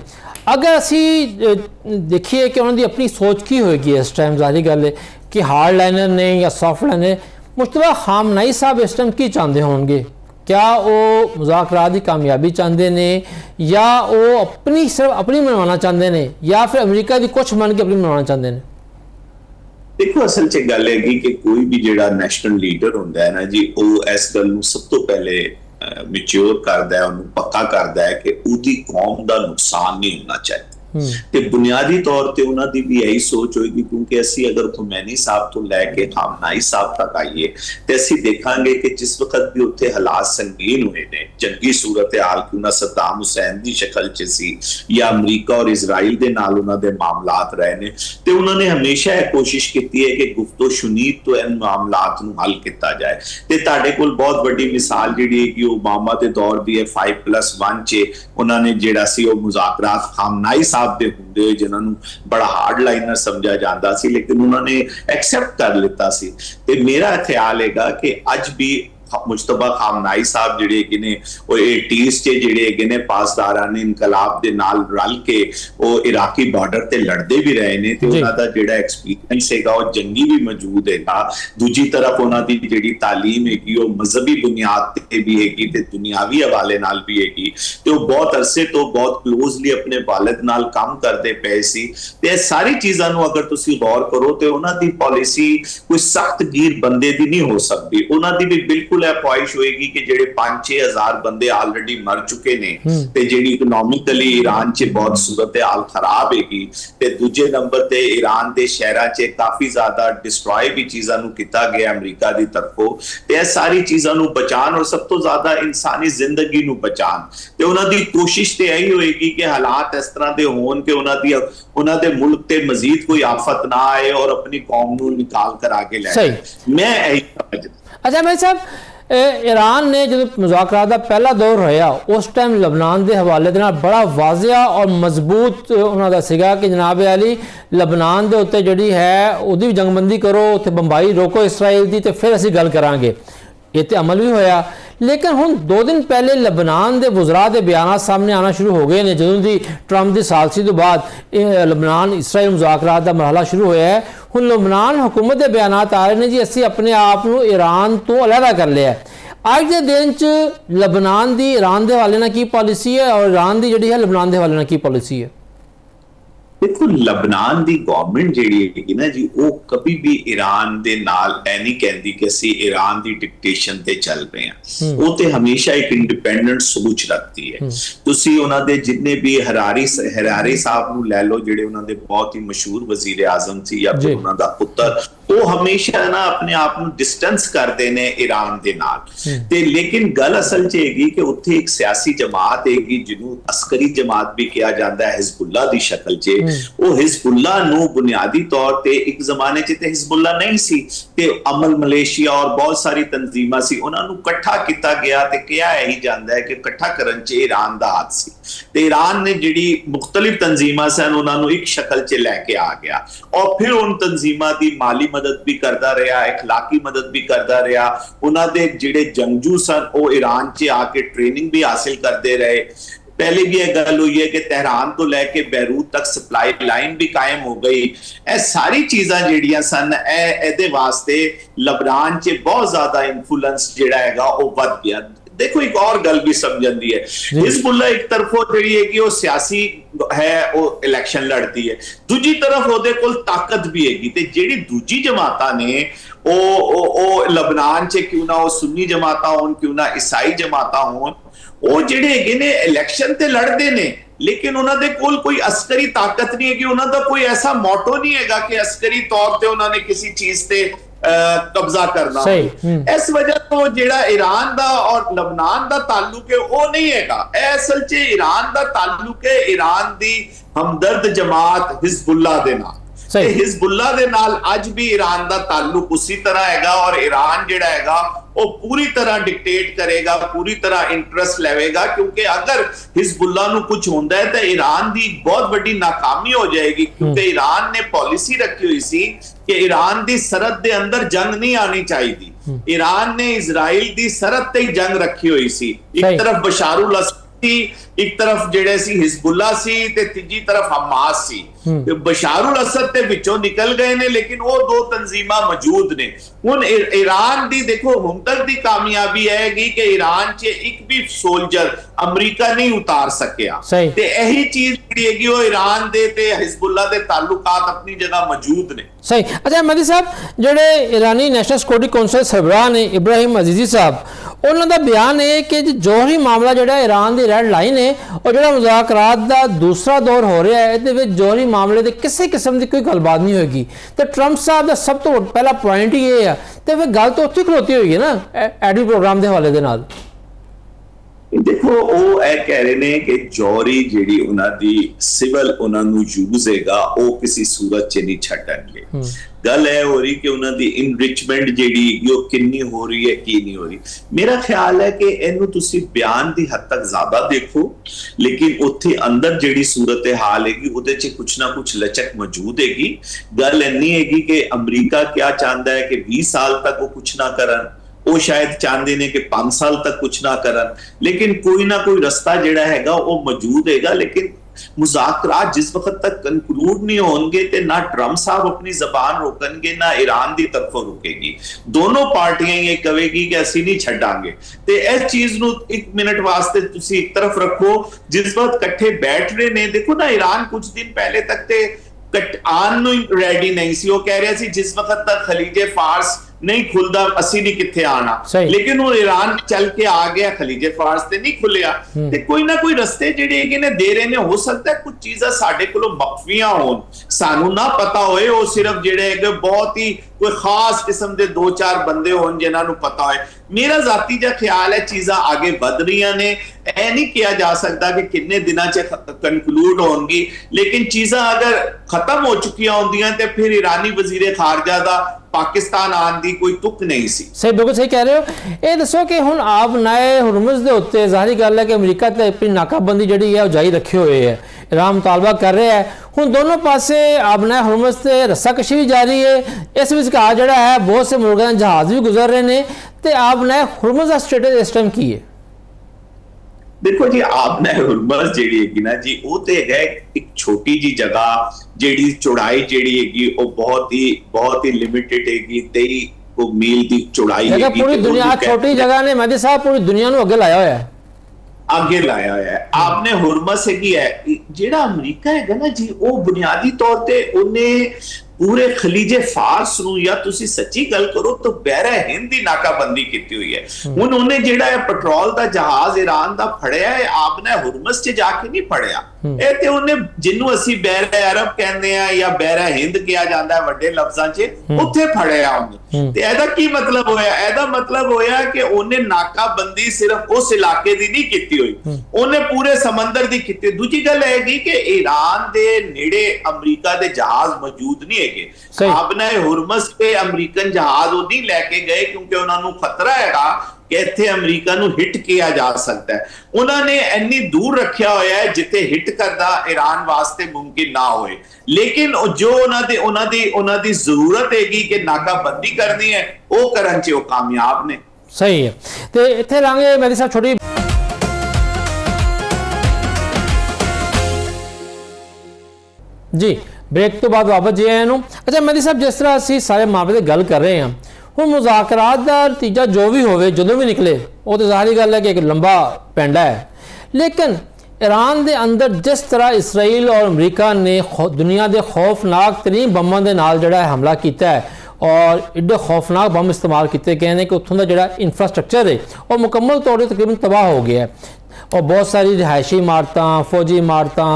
ਅਗਰ ਅਸੀਂ ਦੇਖੀਏ ਕਿ ਉਹਨਾਂ ਦੀ ਆਪਣੀ ਸੋਚ ਕੀ ਹੋਏਗੀ ਇਸ ਟਾਈਮ, ਜ਼ਾਹਰੀ ਗੱਲ ਹੈ ਕਿ ਹਾਰਡ ਲਾਈਨਰ ਨੇ ਜਾਂ ਸੌਫਟ ਲਾਈਨਰ, ਮੁਸ਼ਤਬਾ ਖਾਮਨਾਈ ਸਾਹਿਬ ਇਸ ਟਾਈਮ ਕੀ ਚਾਹੁੰਦੇ ਹੋਣਗੇ? क्या वो मुज़ाकरात की कामयाबी चाहते हैं या वो अपनी सिर्फ अपनी मनवाना चाहते हैं या फिर अमरीका की कुछ मन के अपनी मनवाना चाहते हैं? देखो असल च गल है कि कोई भी जिहड़ा नैशनल लीडर होंदा है ना जी, वो इस गल नूं सब तो पहले मैच्योर करदा है, उन्हें पक्का करदा है कि उहदी कौम दा नुकसान नहीं होना चाहिए। ਤੇ ਬੁਨਿਆਦੀ ਤੌਰ ਤੇ ਉਹਨਾਂ ਦੀ ਵੀ ਇਹੀ ਸੋਚ ਹੋਏਗੀ ਕਿਉਂਕਿ ਅਸੀਂ ਅਗਰ ਖੁਮੈਨੀ ਸਾਹਿਬ ਤੋਂ ਲੈ ਕੇ ਖਾਮਨਾਈ ਸਾਹਿਬ ਤੱਕ ਆਈਏ ਤੇ ਅਸੀਂ ਦੇਖਾਂਗੇ ਕਿ ਜਿਸ ਵਕਤ ਵੀ ਉੱਥੇ ਹਾਲਾਤ ਸੰਗੀਨ ਹੋਏ ਨੇ, ਜੰਗੀ ਸੂਰਤ ਹਾਲ ਕਿ ਉਹਨਾਂ ਸੱਦਾਮ ਹੁਸੈਨ ਦੀ ਸ਼ਕਲ 'ਚ ਸੀ ਜਾਂ ਅਮਰੀਕਾ ਔਰ ਇਜ਼ਰਾਈਲ ਦੇ ਨਾਲ ਉਹਨਾਂ ਦੇ ਮਾਮਲਾਤ ਰਹੇ ਨੇ, ਤੇ ਉਹਨਾਂ ਨੇ ਹਮੇਸ਼ਾ ਇਹ ਕੋਸ਼ਿਸ਼ ਕੀਤੀ ਹੈ ਕਿ ਗੁਫ਼ਤੋ ਸ਼ੁਨੀਦ ਤੋਂ ਇਹਨਾਂ ਮਾਮਲਾਤ ਨੂੰ ਹੱਲ ਕੀਤਾ ਜਾਏ। ਤੇ ਤੁਹਾਡੇ ਕੋਲ ਬਹੁਤ ਵੱਡੀ ਮਿਸਾਲ ਜਿਹੜੀ ਹੈ ਕਿ ਓਬਾਮਾ ਦੇ ਦੌਰ ਦੀ ਹੈ 5+1 'ਚ ਉਹਨਾਂ ਨੇ ਜਿਹੜਾ ਸੀ ਉਹ ਮੁਜ਼ਾਕਰਾਤ ਖਾਮਨਾਈ ਦੇ ਹੁੰਦੇ ਹੋਏ ਜਿਨ੍ਹਾਂ ਨੂੰ ਬੜਾ ਹਾਰਡ ਲਾਈਨਰ ਸਮਝਿਆ ਜਾਂਦਾ ਸੀ, ਲੇਕਿਨ ਉਹਨਾਂ ਨੇ ਐਕਸੈਪਟ ਕਰ ਲਿੱਤਾ ਸੀ। ਤੇ ਮੇਰਾ ਖਿਆਲ ਹੈਗਾ ਕਿ ਅੱਜ ਵੀ ਮੁਸ਼ਤਬਾ ਖਾਮਨਾਈ ਸਾਹਿਬ ਜਿਹੜੇ ਹੈਗੇ ਨੇ ਉਹ 80s 'ਚ ਜਿਹੜੇ ਹੈਗੇ ਨੇ ਪਾਸਦਾਰਾਨੇ ਇਨਕਲਾਬ ਦੇ ਨਾਲ ਰਲ ਕੇ ਉਹ ਇਰਾਕੀ ਬਾਰਡਰ ਤੇ ਲੜਦੇ ਵੀ ਰਹੇ ਨੇ ਤੇ ਉਹਨਾਂ ਦਾ ਜਿਹੜਾ ਐਕਸਪੀਰੀਅੰਸ ਹੈਗਾ ਉਹ ਜੰਗੀ ਵੀ ਮੌਜੂਦ ਹੈਗਾ। ਦੂਜੀ ਤਰਫ ਉਹਨਾਂ ਦੀ ਜਿਹੜੀ ਤਾਲੀਮ ਹੈਗੀ ਉਹ ਮਜ਼ਹਬੀ ਬੁਨਿਆਦ ਤੇ ਵੀ ਹੈਗੀ ਤੇ ਦੁਨਿਆਵੀ ਹਵਾਲੇ ਨਾਲ ਵੀ ਹੈਗੀ ਤੇ ਉਹ ਬਹੁਤ ਅਰਸੇ ਤੋਂ ਬਹੁਤ ਕਲੋਜ਼ਲੀ ਆਪਣੇ ਵਾਲਿਦ ਨਾਲ ਕੰਮ ਕਰਦੇ ਪਏ ਸੀ। ਤੇ ਇਹ ਸਾਰੀ ਚੀਜ਼ਾਂ ਨੂੰ ਅਗਰ ਤੁਸੀਂ ਗੌਰ ਕਰੋ ਤੇ ਉਹਨਾਂ ਦੀ ਪਾਲਿਸੀ ਕੋਈ ਸਖਤਗੀਰ ਬੰਦੇ ਦੀ ਨਹੀਂ ਹੋ ਸਕਦੀ। ਉਹਨਾਂ ਦੀ ਵੀ ਬਿਲਕੁਲ ख्वाहिश होएगी कि जेडे 5-6 हज़ार बंदे ऑलरेडी मर चुके ने ते जेडी इकोनॉमिकली ईरान च बहुत सूरत हाल खराब हैगी ते दूजे नंबर ते ईरान दे शहरां च काफी ज्यादा डिस्ट्रॉय भी चीज़ां नूं कीता गया अमरीका दी तरफों ते ये सारी चीज़ां नूं बचान और सब तो ज्यादा इंसानी जिंदगी नूं बचान ते उन्हां दी कोशिश ते यही होएगी कि हालात इस तरह दे होण कि उन्हां दे मुल्क ते मजीद कोई आफत ना आए और अपनी कौम नूं निकाल कर आगे ले जाए। मैं यही समझदा। अच्छा भाई साहब, ईरान ने जो मुज़ाकरात का पहला दौर होया उस टाइम लबनान के हवाले दे नाल बड़ा वाजिया और मजबूत उन्होंने सीगा कि जनाब अली लबनान के उत्ते जिहड़ी है उहदी भी जंगबंदी करो, उत्थे बंबाई रोको इसराइल की, तो फिर असीं गल करांगे। ये तो अमल भी होया, लेकिन हुण 2 दिन पहले लबनान के वज़रा के बयान सामने आना शुरू हो गए हैं। जदों दी ट्रंप की सालसी तो बाद लबनान इसराइल मुज़ाकरात का मरहला शुरू होया है, हुण लबनान हुकूमत के बयान आ रहे हैं जी असीं अपने आप नूं ईरान तो अलहदा कर लिया। अज के दिन च लबनान की ईरान के हवाले नाल की पॉलिसी है और ईरान की जिहड़ी है लबनान के हवाले नाल की पॉलिसी है? देखो लबनान की गवर्नमेंट जिहड़ी हैगी ना जी वो कभी भी ईरान दे नाल ऐ नहीं कहती कि असीं ईरान की डिक्टेशन ते चल रहे हैं। वो तो हमेशा एक इंडिपेंडेंट सोच रखती है। तुसीं उन्हां दे जितने भी हरारी साहब नूं लै लो जिहड़े उन्हां दे बहुत ही मशहूर वजीर आजम सी या फिर उन्हां दा पुत्तर, वो हमेशा ना अपने आप नूं डिस्टेंस करते ने ईरान दे नाल ते लेकिन गल असल च हैगी कि उत्थे एक सियासी जमात हैगी जिन्हों अस्करी जमात भी कहा जाता है हिजबुल्ला दी शक्ल च। वो हिजबुल्ला नूं बुनियादी तौर ते एक जमाने च ते हिजबुल्ला नहीं सी ते अमल मलेशिया और बहुत सारी तंजीमां सी उन्हां नूं इकट्ठा कीता गया ते कहा यही जांदा है कि इकट्ठा करन च ईरान दा हाथ सी ते ईरान ने जिहड़ी मुख्तलिफ तंजीमां सन उन्हां नूं एक शक्ल च लैके आ गया और फिर उन तंजीमां दी माली मदद भी करता रहा, इखलाकी मदद भी करता रहा। उन्हां दे जिहड़े जंगजू सन वो ईरान च आके ट्रेनिंग भी हासिल करते रहे। पहले भी यह गल हुई है कि तेहरान तो लैके बैरूत तक सप्लाई लाइन भी कायम हो गई। ਇਹ ਸਾਰੀ ਚੀਜ਼ਾਂ ਜਿਹੜੀਆਂ ਸਨ ਇਹਦੇ ਵਾਸਤੇ ਲਬਨਾਨ 'ਚ ਬਹੁਤ ਜ਼ਿਆਦਾ ਇਨਫਲੂਐਂਸ ਜਿਹੜਾ ਹੈਗਾ ਉਹ ਵੱਧ ਗਿਆ। देखो एक और गल भी समझन दी है, हिजबुल्ला एक तरफों जिहड़ी हैगी वो सियासी है, वो इलेक्शन लड़ती है, दूजी तरफ ਉਹਦੇ ਕੋਲ ताकत भी हैगी ਤੇ ਜਿਹੜੀ ਦੂਜੀ ਜਮਾਤਾਂ ਨੇ ਉਹ ਲਬਨਾਨ 'ਚ ਕਿਉਂ ਨਾ ਉਹ ਸੁन्नी ਜਮਾਤਾਂ ਹੋਣ, ਕਿਉਂ ਨਾ ਈਸਾਈ ਜਮਾਤਾਂ ਹੋਣ, ਉਹ ਜਿਹੜੇ ਹੈਗੇ ਨੇ ਇਲੈਕਸ਼ਨ ਤੇ ਲੜਦੇ ਨੇ लेकिन उन्होंने कोल कोई अस्करी ताकत नहीं है कि उन्होंने कोई ऐसा मोटो नहीं हैगा कि अस्करी तौर पे उन्होंने किसी चीज पे कब्जा करना। इस वजह तो जेड़ा ईरान दा और लबनान दा ताल्लुक है वो नहीं हैगा, असल च ईरान दा ताल्लुक है ईरान दी हमदर्द जमात हिजबुल्ला दे नाल। हिजबुल्ला दे नाल अज भी ईरान दा ताल्लुक उसी तरह हैगा और ईरान जेड़ा हैगा वो पूरी तरह डिक्टेट करेगा, पूरी तरह इंटरेस्ट लेवेगा, क्योंकि अगर हिजबुल्ला नू कुछ होंदा है तो ईरान दी बहुत बड़ी नाकामी हो जाएगी, क्योंकि ईरान ने पॉलिसी रखी हुई सी कि ईरान दी सरहद दे अंदर जंग नहीं आनी चाहिए। ईरान ने इजराइल दी सरहद ते ही जंग रखी हुई सी, एक तरफ बशारुल असद एक तरफ जेड़े सी हिजबुल्ला सी ते तीजी तरफ हमास सी। बशारुल असद ते विचों निकल गए ने, लेकिन वो दो तंजीमां मौजूद ने। हुण ईरान दी देखो हुण तक दी कामयाबी हैगी कि ईरान च एक भी सोल्जर अमरीका नहीं उतार सकिया ते यही चीज जिहड़ी हैगी वो ईरान दे ते हिजबुल्ला दे ताल्लुकात अपनी जगह मौजूद ने। सही। अच्छा मेहदी साहब जेड़े ईरानी नेशनल सिक्योरिटी कौंसल सरबराह ने इब्राहिम अजीजी साहब, उन्होंने बयान है कि जौहरी मामला जो ईरान की रेड लाइन है और जो मुज़ाकरात का दूसरा दौर हो रहा है, ये जौहरी मामले की किसी किस्म की कोई गलबात नहीं होगी। तो ट्रंप साहब का सब तो पहला पॉइंट ही ये है, तो फिर गल तो उत्थे खलोती होगी ना एडमी प्रोग्राम के हवाले दे नाल। देखो वो कह रहे ने कि जौहरी जिहड़ी उन्हां दी सिविल उन्हां नूं यूज हैगा वो किसी सूरत च नहीं छड्डणगे। गल है हो रही कि उन्हां दी इनरिचमेंट जिहड़ी यो किन्नी हो रही है की नहीं हो रही। मेरा ख्याल है कि इहनूं तुसीं बयान दी हद तक ज्यादा देखो, लेकिन उत्थे अंदर जिहड़ी सूरत हाल हैगी उहदे च कुछ ना कुछ लचक मौजूद हैगी। गल इन्नी हैगी कि अमरीका क्या चाहता है कि 20 साल तक वो कुछ ना करन, वो शायद चाहते ने कि 5 साल तक कुछ ना करन, लेकिन कोई ना कोई रास्ता जिहड़ा हैगा वो मौजूद हैगा। लेकिन मुज़ाकरात जिस वक्त तक कंक्लूड नहीं होंगे ते ना ट्रंप साहब अपनी जबान रोकणगे ना ईरान दी तरफों रुकेगी। दोनों पार्टियां ये कहेगी कि असी नहीं छड्डांगे। ते इस चीज नूं 1 मिनट वास्ते तुसी एक तरफ रखो, जिस वक्त इकट्ठे बैठ रहे ने, देखो ना ईरान कुछ दिन पहले तक ते आन नूं रेडी नहीं सी। वो कह रहा सी जिस वक्त तक खलीजे फारस नहीं खुलदा असी नहीं किथे आना, लेकिन वो ईरान चल के आ गया, खलीजे फारस ते नहीं खुलिया। ते कोई ना कोई रस्ते जिहड़े हैगे ने दे रहे ने। हो सकता है कुछ चीज़ां साडे कोलों मख्फियां होण, सानू ना पता होए, वो सिर्फ जिहड़े हैगे बहुत ही कोई खास किस्म दे 2-4 बंदे होण जिन्हां नूं पता होए। मेरा जाती जा ख्याल है चीज़ां आगे वध रहीआं ने, ऐ नहीं किया जा सकता कि कितने दिनां च कंक्लूड होणगी, लेकिन चीज़ां अगर खत्म हो चुकियां होंदियां ते फिर ईरानी वजीरे खारजा दा पाकिस्तान आने की कोई तुक नहीं सी। सही, बिल्कुल सही कह रहे हो। ये दसो कि हुण आप नए हुरमुज़ दे उत्ते ज़ाहिर गल है कि अमरीका ते अपनी नाकाबंदी जिहड़ी है जारी रखे हुए है, ईरान मुतालबा कर रहा है। हुण दोनों पासे आप नए हुरमुज़ से रस्साकशी भी जारी है, इस विचकार जिहड़ा है बहुत से मुल्कों के जहाज़ भी गुजर रहे हैं, तो आप नए हुरमुज़ का स्टेटस इस टाइम की है? देखो जी आपने हुरमुज़ जिहड़ी हैगी ना जी वो ते है एक छोटी जी जगह जिहड़ी चौड़ाई जिहड़ी हैगी वो बहुत ही लिमिटेड हैगी, 23 मील की चौड़ाई हैगी। पूरी दुनिया छोटी जगह ने मेहदी साहब पूरी दुनिया नूं अगे लाया होया है, आगे लाया है। आपने हुरमुज़ हैगी है जिहड़ा अमरीका हैगा ना जी वो बुनियादी तौर ते उन्हें पूरे खलीजे फारस नूं या तुसी सच्ची गल करो तो बहरा हिंद दी नाकाबंदी की हुई है। हुण उन्हें जिहड़ा है पेट्रोल दा जहाज ईरान दा फड़िया है, आपने हुरमुज़ च जाके नहीं फड़िया, ਇਹ ਤੇ ਉਹਨੇ ਜਿਹਨੂੰ ਅਸੀਂ ਬਹਿਰਾ ਅਰਬ ਕਹਿੰਦੇ ਆ ਜਾਂ ਬਹਿਰਾ ਹਿੰਦ ਕਿਹਾ ਜਾਂਦਾ ਹੈ ਵੱਡੇ ਲਫ਼ਜ਼ਾਂ 'ਚ, ਉੱਥੇ ਫੜਿਆ ਉਹਨੇ। ਤੇ ਇਹਦਾ ਕੀ ਮਤਲਬ ਹੋਇਆ? ਇਹਦਾ ਮਤਲਬ ਹੋਇਆ ਕਿ ਉਹਨੇ ਨਾਕਾਬੰਦੀ ਸਿਰਫ ਉਸ ਇਲਾਕੇ ਦੀ ਨਹੀਂ ਕੀਤੀ ਹੋਈ, ਉਹਨੇ ਪੂਰੇ ਸਮੁੰਦਰ ਦੀ ਕੀਤੀ। ਦੂਜੀ ਗੱਲ ਹੈਗੀ ਕਿ ਈਰਾਨ ਦੇ ਨੇੜੇ ਅਮਰੀਕਾ ਦੇ ਜਹਾਜ਼ ਮੌਜੂਦ ਨਹੀਂ ਹੈਗੇ। ਆਪਨੇ ਹੁਰਮਜ਼ ਤੇ ਅਮਰੀਕਨ ਜਹਾਜ਼ ਉਹ ਨਹੀਂ ਲੈ ਕੇ ਗਏ ਕਿਉਂਕਿ ਉਹਨਾਂ ਨੂੰ ਖਤਰਾ ਹੈਗਾ कि इत्थे अमरीका नूं हिट किया जा सकता है। उन्होंने इन्नी दूर रखा होया है जिथे हिट करना ईरान वास्ते मुमकिन ना होए, लेकिन जो उन्हां दी जरूरत हैगी कि नाकाबंदी करनी है वो करन च वो कामयाब ने। सही है। तो इत्थे लांगे मेरी साहब छोटी ਜੀ ਬ੍ਰੇਕ ਤੋਂ ਬਾਅਦ ਵਾਪਸ ਜੇ ਆਏ ਨੂੰ। ਅੱਛਾ ਮਹਿਦੀ ਸਾਹਿਬ, ਜਿਸ ਤਰ੍ਹਾਂ ਅਸੀਂ ਸਾਰੇ ਮਾਮਲੇ ਦੀ ਗੱਲ ਕਰ ਰਹੇ ਹਾਂ, ਹੁਣ ਮੁਜ਼ਾਕਰਾਤ ਦਾ ਨਤੀਜਾ ਜੋ ਵੀ ਹੋਵੇ, ਜਦੋਂ ਵੀ ਨਿਕਲੇ, ਉਹ ਤਾਂ ਜ਼ਾਹਰੀ ਗੱਲ ਹੈ ਕਿ ਇੱਕ ਲੰਬਾ ਪੈਂਡਾ ਹੈ, ਲੇਕਿਨ ईरान के अंदर जिस तरह इसराइल और अमरीका ने दुनिया के खौफनाक तरीन बमों के नाल जिहड़ा हमला किया है और एडे खौफनाक बम इस्तेमाल किए गए हैं कि उत्थों का जिहड़ा इंफ्रास्ट्रक्चर है वो मुकम्मल तौर पर तकरीबन तबाह हो गया है और बहुत सारी रिहायशी इमारतां, फौजी इमारतां,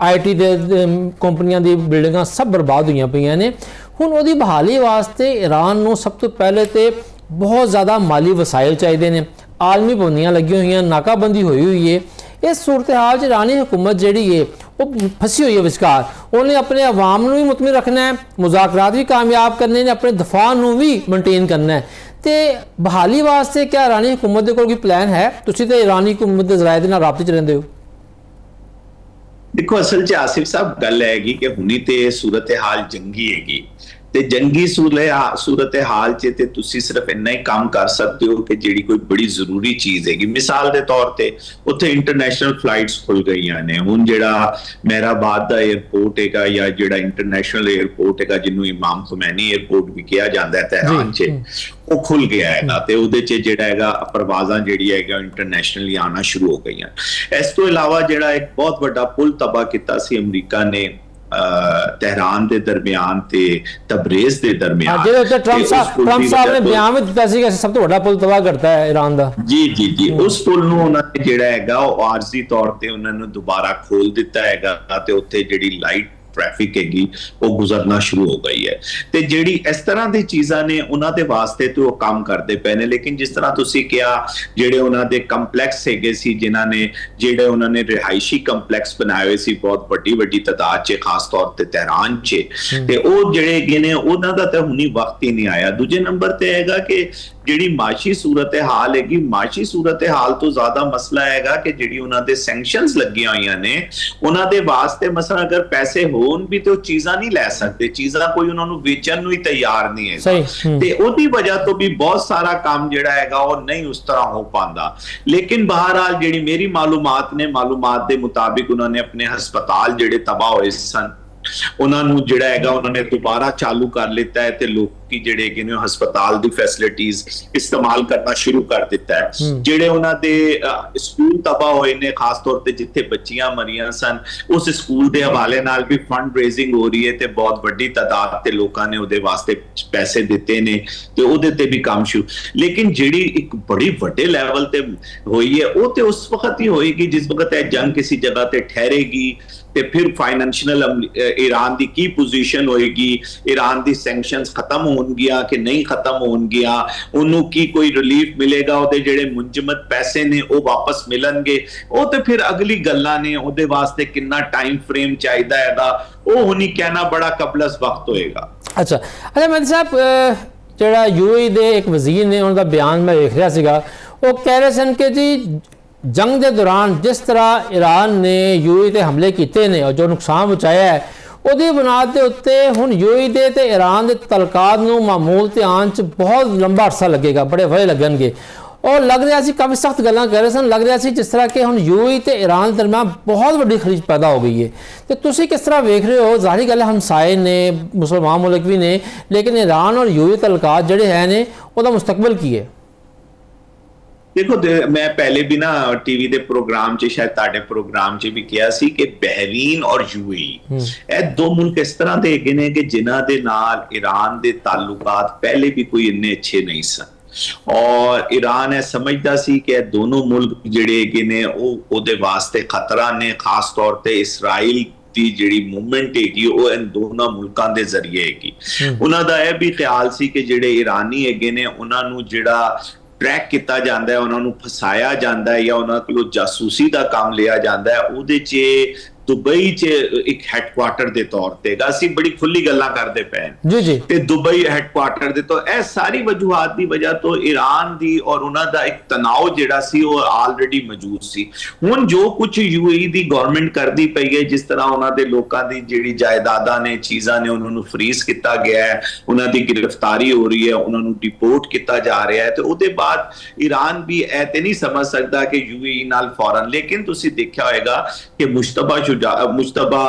IT दे कंपनियां दी बिल्डिंगां सब बर्बाद हुई पई ने। हुण उहदी बहाली वास्ते ईरान नूं सब तो पहले तो बहुत ज़्यादा माली वसाइल चाहिए ने, आलमी पाबंदियां लगी हुई, नाकाबंदी हुई है। इस सूरत हाल ईरानी हुकूमत जी है वो फसी हुई है विचकार, उन्हें अपने अवाम भी मुतमिन रखना है, मुज़ाकरात भी कामयाब करने ने, अपने दफा भी मेनटेन करना है। तो बहाली वास्ते क्या ईरानी हुकूमत के कोई प्लान है? तुसीं तो ईरानी हुकूमत के ज़राए दे नाल राबते च रहिंदे हो। देखो असल च आसिफ साहब गल हैगी कि हुणी ते सूरत हाल जंगी हैगी ते जंगी सूरत हाल च ते तुसी सिर्फ इन्ना ही काम कर सकते हो कि जिहड़ी कोई बड़ी जरूरी चीज़ हैगी, मिसाल के तौर पर उत्थे इंटरनेशनल फ्लाइट्स खुल गई ने। हुण जिहड़ा मेहराबाद का एयरपोर्ट हैगा या जिहड़ा इंटरनेशनल एयरपोर्ट हैगा जिन्होंने इमाम खुमैनी एयरपोर्ट भी कहा जाता है तेहरान च, वो खुल गया है ते उहदे च जिहड़ा हैगा परवाज़ां जिहड़ी हैगा इंटरनेशनली आना शुरू हो गई। इस तो इलावा जिहड़ा एक बहुत बड़ा पुल तबाह किया सी अमरीका ने तेहरान के दरमियान ते तबरेज़ के दरमियान, ट्रंप साहब ने बयान में दिता सी कि सब तो बड़ा पुल तबाह करता है ईरान दा। जी उस पुल नूं उन्हां ने जिहड़ा हैगा वो आरजी तौर ते उन्हां नूं दोबारा खोल दिता हैगा ते उत्थे जिहड़ी लाइट ट्रैफिक हैगी वो गुजरना शुरू हो गई है। ते जिहड़ी इस तरह दी चीज़ां ने उन्हां दे वास्ते तो वो काम करते पे ने, लेकिन जिस तरह तुसीं कहा जिहड़े उन्हां दे कंपलैक्स हैगे सी, जिन्हां ने जिहड़े उन्हां ने रिहायशी कंपलैक्स बनाए हुए सी बहुत वड्डी तादाद च, खास तौर ते तेहरान च, ते वो जिहड़े हैगे ने उन्हां दा तां हुणी वक्त ही नहीं आया। दूजे नंबर ते हैगा कि जिहड़ी माशी सूरत हाल हैगी, माशी सूरत हाल तो ज्यादा मसला हैगा कि जिहड़ी उन्हां दे सैंक्शनस लगियां होईयां ने उन्हां दे वास्ते मसला अगर पैसे होण भी तो चीज़ां नहीं लै सकते, चीज़ां कोई उन्हां नूं वेचण नूं ही तैयार नहीं है ते उहदी वजह तो भी बहुत सारा काम जिहड़ा हैगा वो नहीं उस तरह हो पांदा। लेकिन बहरहाल जिहड़ी मेरी मालूमात ने, मालूमात दे मुताबिक उन्होंने अपने हस्पताल जिहड़े तबाह होए सन उन्होंने जिहड़ा हैगा उन्होंने दोबारा चालू कर लिता है ते लोकी जिहड़े हैगे ने हस्पताल दी फैसिलिटीज इस्तेमाल करना शुरू कर दिता है। जिहड़े उन्हां दे स्कूल तबाह होए ने, खास तौर ते जिथे बच्चियां मरियां सन उस स्कूल दे हवाले नाल भी फंड रेजिंग हो रही है ते बहुत वड्डी तादाद ते लोकां ने उहदे वास्ते पैसे दिते ने ते उहदे ते भी काम शुरू। लेकिन जिहड़ी एक बड़ी वड्डे लेवल ते होई है वो ते उस वक्त ही होएगी जिस वक्त यह जंग किसी जगह ते ठहरेगी ते फिर फाइनेंशियल ईरान की की पोजीशन होएगी, ईरान की सैंक्शनस खत्म होणगियां कि नहीं खत्म होणगियां, उन्हों की कोई रिलीफ मिलेगा, उहदे जिहड़े मुंजमद पैसे ने वो वापस मिलणगे, वो तो फिर अगली गल्लां ने। उहदे वास्ते कितना टाइम फ्रेम चाहिदा हैगा वो हुणी कहना बड़ा कबलस वक्त होएगा। अच्छा मेहदी साहब, जिहड़ा यूएई दे एक वजीर ने उनका बयान मैं देख रहा सीगा, वो कह रहे सन कि जी जंग के दौरान जिस तरह ईरान ने यूएई ते हमले किए ने और जो नुकसान पहुँचाया है उसकी बुनियाद के उत्ते हुण यूएई दे ते ईरान के तलकात नूं मामूल ते आउण च बहुत लंबा अरसा लगेगा, बड़े वजह लगणगे। और लग रहा सी काफ़ी सख्त गल्लां कर रहे सन, लग रहा सी जिस तरह कि हुण यूएई ते ईरान दरमियान बहुत वड्डी खलीज पैदा हो गई है। तो तुसीं किस तरह वेख रहे हो? ज़ाहिर गल है हमसाए ने, मुसलमान मुल्क भी ने, लेकिन ईरान और यूएई तलकात जिहड़े है ने उहदा मुस्तकबिल की है? देखो मैं पहले भी ना टीवी दे प्रोग्राम च, शायद ताड़े प्रोग्राम च भी किया सी कि बहरीन और यूएई ए दो मुल्क इस तरह दे हैगे ने कि जिन्हां दे नाल ईरान दे ताल्लुकात पहले भी कोई इन्ने अच्छे नहीं सन और ईरान है समझदा सी कि दोनों मुल्क जिहड़े हैगे ने ओहदे वास्ते खतरा ने, खास तौर ते इसराइल दी जिहड़ी मूवमेंट हैगी वो इन दोनों मुल्कां दे जरिए हैगी। उन्हां दा यह भी ख्याल सी कि जिहड़े ईरानी हैगे ने उन्हां नूं जिहड़ा ट्रैक किया जाता है, उन्होंने फसाया जाता है या उन्होंने को जासूसी का काम लिया जाता है, उहदे च दुबई च एक हैडक्वार्टर के तौर पर असीं बड़ी खुली गल्लां करते पे जी जी ते दुबई हैडक्वार्टर दे तो यह सारी वजूहात की वजह तो ईरान दी और उन्हां दा एक तनाव जिहड़ा सी वो ऑलरेडी मौजूद सी। हुण जो कुछ यूएई दी गवर्नमेंट करदी पई है, जिस तरह उन्हां दे लोकां दी जिहड़ी जायदादां ने, चीज़ां ने, उन्हां नूं फ्रीज किया गया है, उन्हां दी गिरफ्तारी हो रही है, उन्हां नूं डिपोर्ट किया जा रहा है, तो उहदे बाद ईरान भी ऐ ते नहीं समझ सकता कि यूएई नाल फौरन। लेकिन तुसीं देखिया होएगा कि मुश्तबा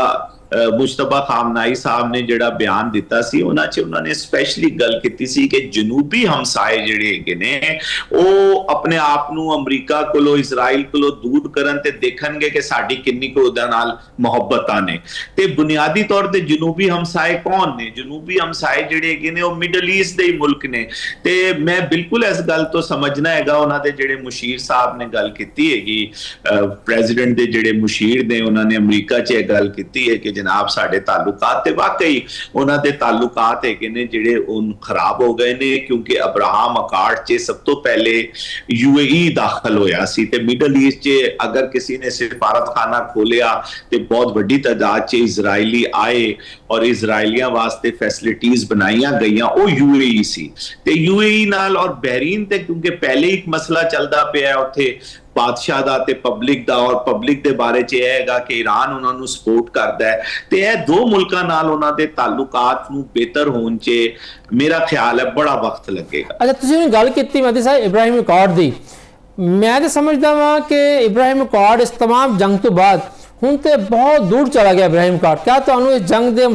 ਮੁਸ਼ਤਬਾ ਖਾਮਨਾਈ ਸਾਹਿਬ ਨੇ ਜਿਹੜਾ ਬਿਆਨ ਦਿੱਤਾ ਸੀ ਉਹਨਾਂ 'ਚ ਉਹਨਾਂ ਨੇ ਸਪੈਸ਼ਲੀ ਗੱਲ ਕੀਤੀ ਸੀ ਕਿ ਜਨੂਬੀ ਹਮਸਾਏ ਜਿਹੜੇ ਹੈਗੇ ਨੇ ਉਹ ਆਪਣੇ ਆਪ ਨੂੰ ਅਮਰੀਕਾ ਕੋਲੋਂ ਇਜ਼ਰਾਈਲ ਕੋਲੋਂ ਦੂਰ ਕਰਨ ਤੇ ਦੇਖਣਗੇ ਕਿ ਸਾਡੀ ਕਿੰਨੀ ਕੁ ਉਹਦੇ ਨਾਲ ਮੁਹੱਬਤਾਂ ਨੇ। ਤੇ ਬੁਨਿਆਦੀ ਤੌਰ ਤੇ ਜਨੂਬੀ ਹਮਸਾਏ ਕੌਣ ਨੇ? ਜਨੂਬੀ ਹਮਸਾਏ ਜਿਹੜੇ ਹੈਗੇ ਨੇ ਉਹ ਮਿਡਲ ਈਸਟ ਦੇ ਹੀ ਮੁਲਕ ਨੇ। ਤੇ ਮੈਂ ਬਿਲਕੁਲ ਇਸ ਗੱਲ ਤੋਂ ਸਮਝਣਾ ਹੈਗਾ ਉਹਨਾਂ ਦੇ ਜਿਹੜੇ ਮੁਸ਼ੀਰ ਸਾਹਿਬ ਨੇ ਗੱਲ ਕੀਤੀ ਹੈਗੀ, ਪ੍ਰੈਜ਼ੀਡੈਂਟ ਦੇ ਜਿਹੜੇ ਮੁਸ਼ੀਰ ਨੇ ਉਹਨਾਂ ਨੇ ਅਮਰੀਕਾ 'ਚ ਇਹ ਗੱਲ ਕੀਤੀ ਹੈ ਕਿ ਜਨਾਬ ਸਾਡੇ ਤਾਲੁਕਾਤ ਤੇ ਵਾਕਈ ਉਹਨਾਂ ਦੇ ਤਾਲੁਕਾਤ ਹੈਗੇ ਨੇ ਜਿਹੜੇ ਉਹ ਖਰਾਬ ਹੋ ਗਏ ਨੇ, ਕਿਉਂਕਿ ਅਬਰਾਹਮ ਅਕਾਰਡ 'ਚ ਸਭ ਤੋਂ ਪਹਿਲੇ UAE ਦਾਖਲ ਹੋਇਆ ਸੀ ਤੇ ਮਿਡਲ ਈਸਟ 'ਚ ਅਗਰ ਕਿਸੇ ਨੇ ਸਿਫਾਰਤਖਾਨਾ ਖੋਲਿਆ ਤੇ ਬਹੁਤ ਵੱਡੀ ਤਾਦਾਦ 'ਚ ਇਜ਼ਰਾਈਲੀ ਆਏ ਔਰ ਇਜ਼ਰਾਈਲੀਆਂ ਵਾਸਤੇ ਫੈਸਿਲਿਟੀਜ਼ ਬਣਾਈਆਂ ਗਈਆਂ ਉਹ UAE ਸੀ। ਤੇ UAE ਨਾਲ ਔਰ ਬਹਿਰੀਨ ਤੇ ਕਿਉਂਕਿ ਪਹਿਲੇ ਇੱਕ ਮਸਲਾ ਚੱਲਦਾ ਪਿਆ ਉੱਥੇ ਬਾਦਸ਼ਾਹ ਦਾ ਤੇ ਪਬਲਿਕ ਦਾ, ਔਰ ਪਬਲਿਕ ਦੇ ਬਾਰੇ 'ਚ ਇਹ ਹੈਗਾ ਕਿ ਈਰਾਨ ਉਹਨਾਂ ਨੂੰ ਸਪੋਰਟ ਕਰਦਾ ਹੈ ਤੇ ਇਹ ਦੋ ਮੁਲਕਾਂ ਨਾਲ ਉਹਨਾਂ ਦੇ ਤਾਲੁਕਾਤ ਨੂੰ ਬਿਹਤਰ ਹੋਣ 'ਚ ਮੇਰਾ ਖਿਆਲ ਹੈ ਬੜਾ ਵਕਤ ਲੱਗੇਗਾ। ਅੱਛਾ, ਤੁਸੀਂ ਗੱਲ ਕੀਤੀ ਮਹਿਦੀ ਸਾਹਿਬ ਇਬਰਾਹਿਮ ਅਕਾਰਡ ਦੀ, ਮੈਂ ਤਾਂ ਸਮਝਦਾ ਵਾਂ ਕਿ ਇਬਰਾਹਿਮ ਅਕਾਰਡ ਇਸ तमाम ਜੰਗ ਤੋਂ ਬਾਅਦ ਹੁਣ ਤੇ ਬਹੁਤ ਦੂਰ ਚਲਾ ਗਿਆ ਇਬਰਾਹਿਮ ਅਕਾਰਡ। क्या ਤੁਹਾਨੂੰ ਇਸ ਜੰਗ ਦੇ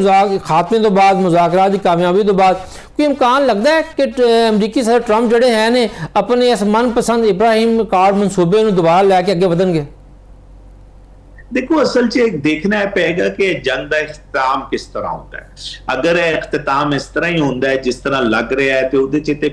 ਖਾਤਮੇ ਤੋਂ ਬਾਅਦ ਮੁਜ਼ਾਕਰਾਤ ਦੀ ਕਾਮਯਾਬੀ ਤੋਂ ਬਾਅਦ ਕੋਈ ਇਮਕਾਨ ਲੱਗਦਾ ਹੈ ਕਿ ਅਮਰੀਕੀ ਸਦਰ ਟਰੰਪ ਜਿਹੜੇ ਹੈ ਨੇ ਆਪਣੇ ਇਸ ਮਨਪਸੰਦ ਇਬਰਾਹਿਮ ਅਕਾਰਡ ਮਨਸੂਬੇ ਨੂੰ ਦੁਬਾਰਾ ਲੈ ਕੇ ਅੱਗੇ ਵਧਣਗੇ? देखो असल च देखना पेगा कि जंग का इख्तिताम किस तरह होता है। अगर इख्तिताम इस तरह ही होता है जिस तरह लग रहा है तो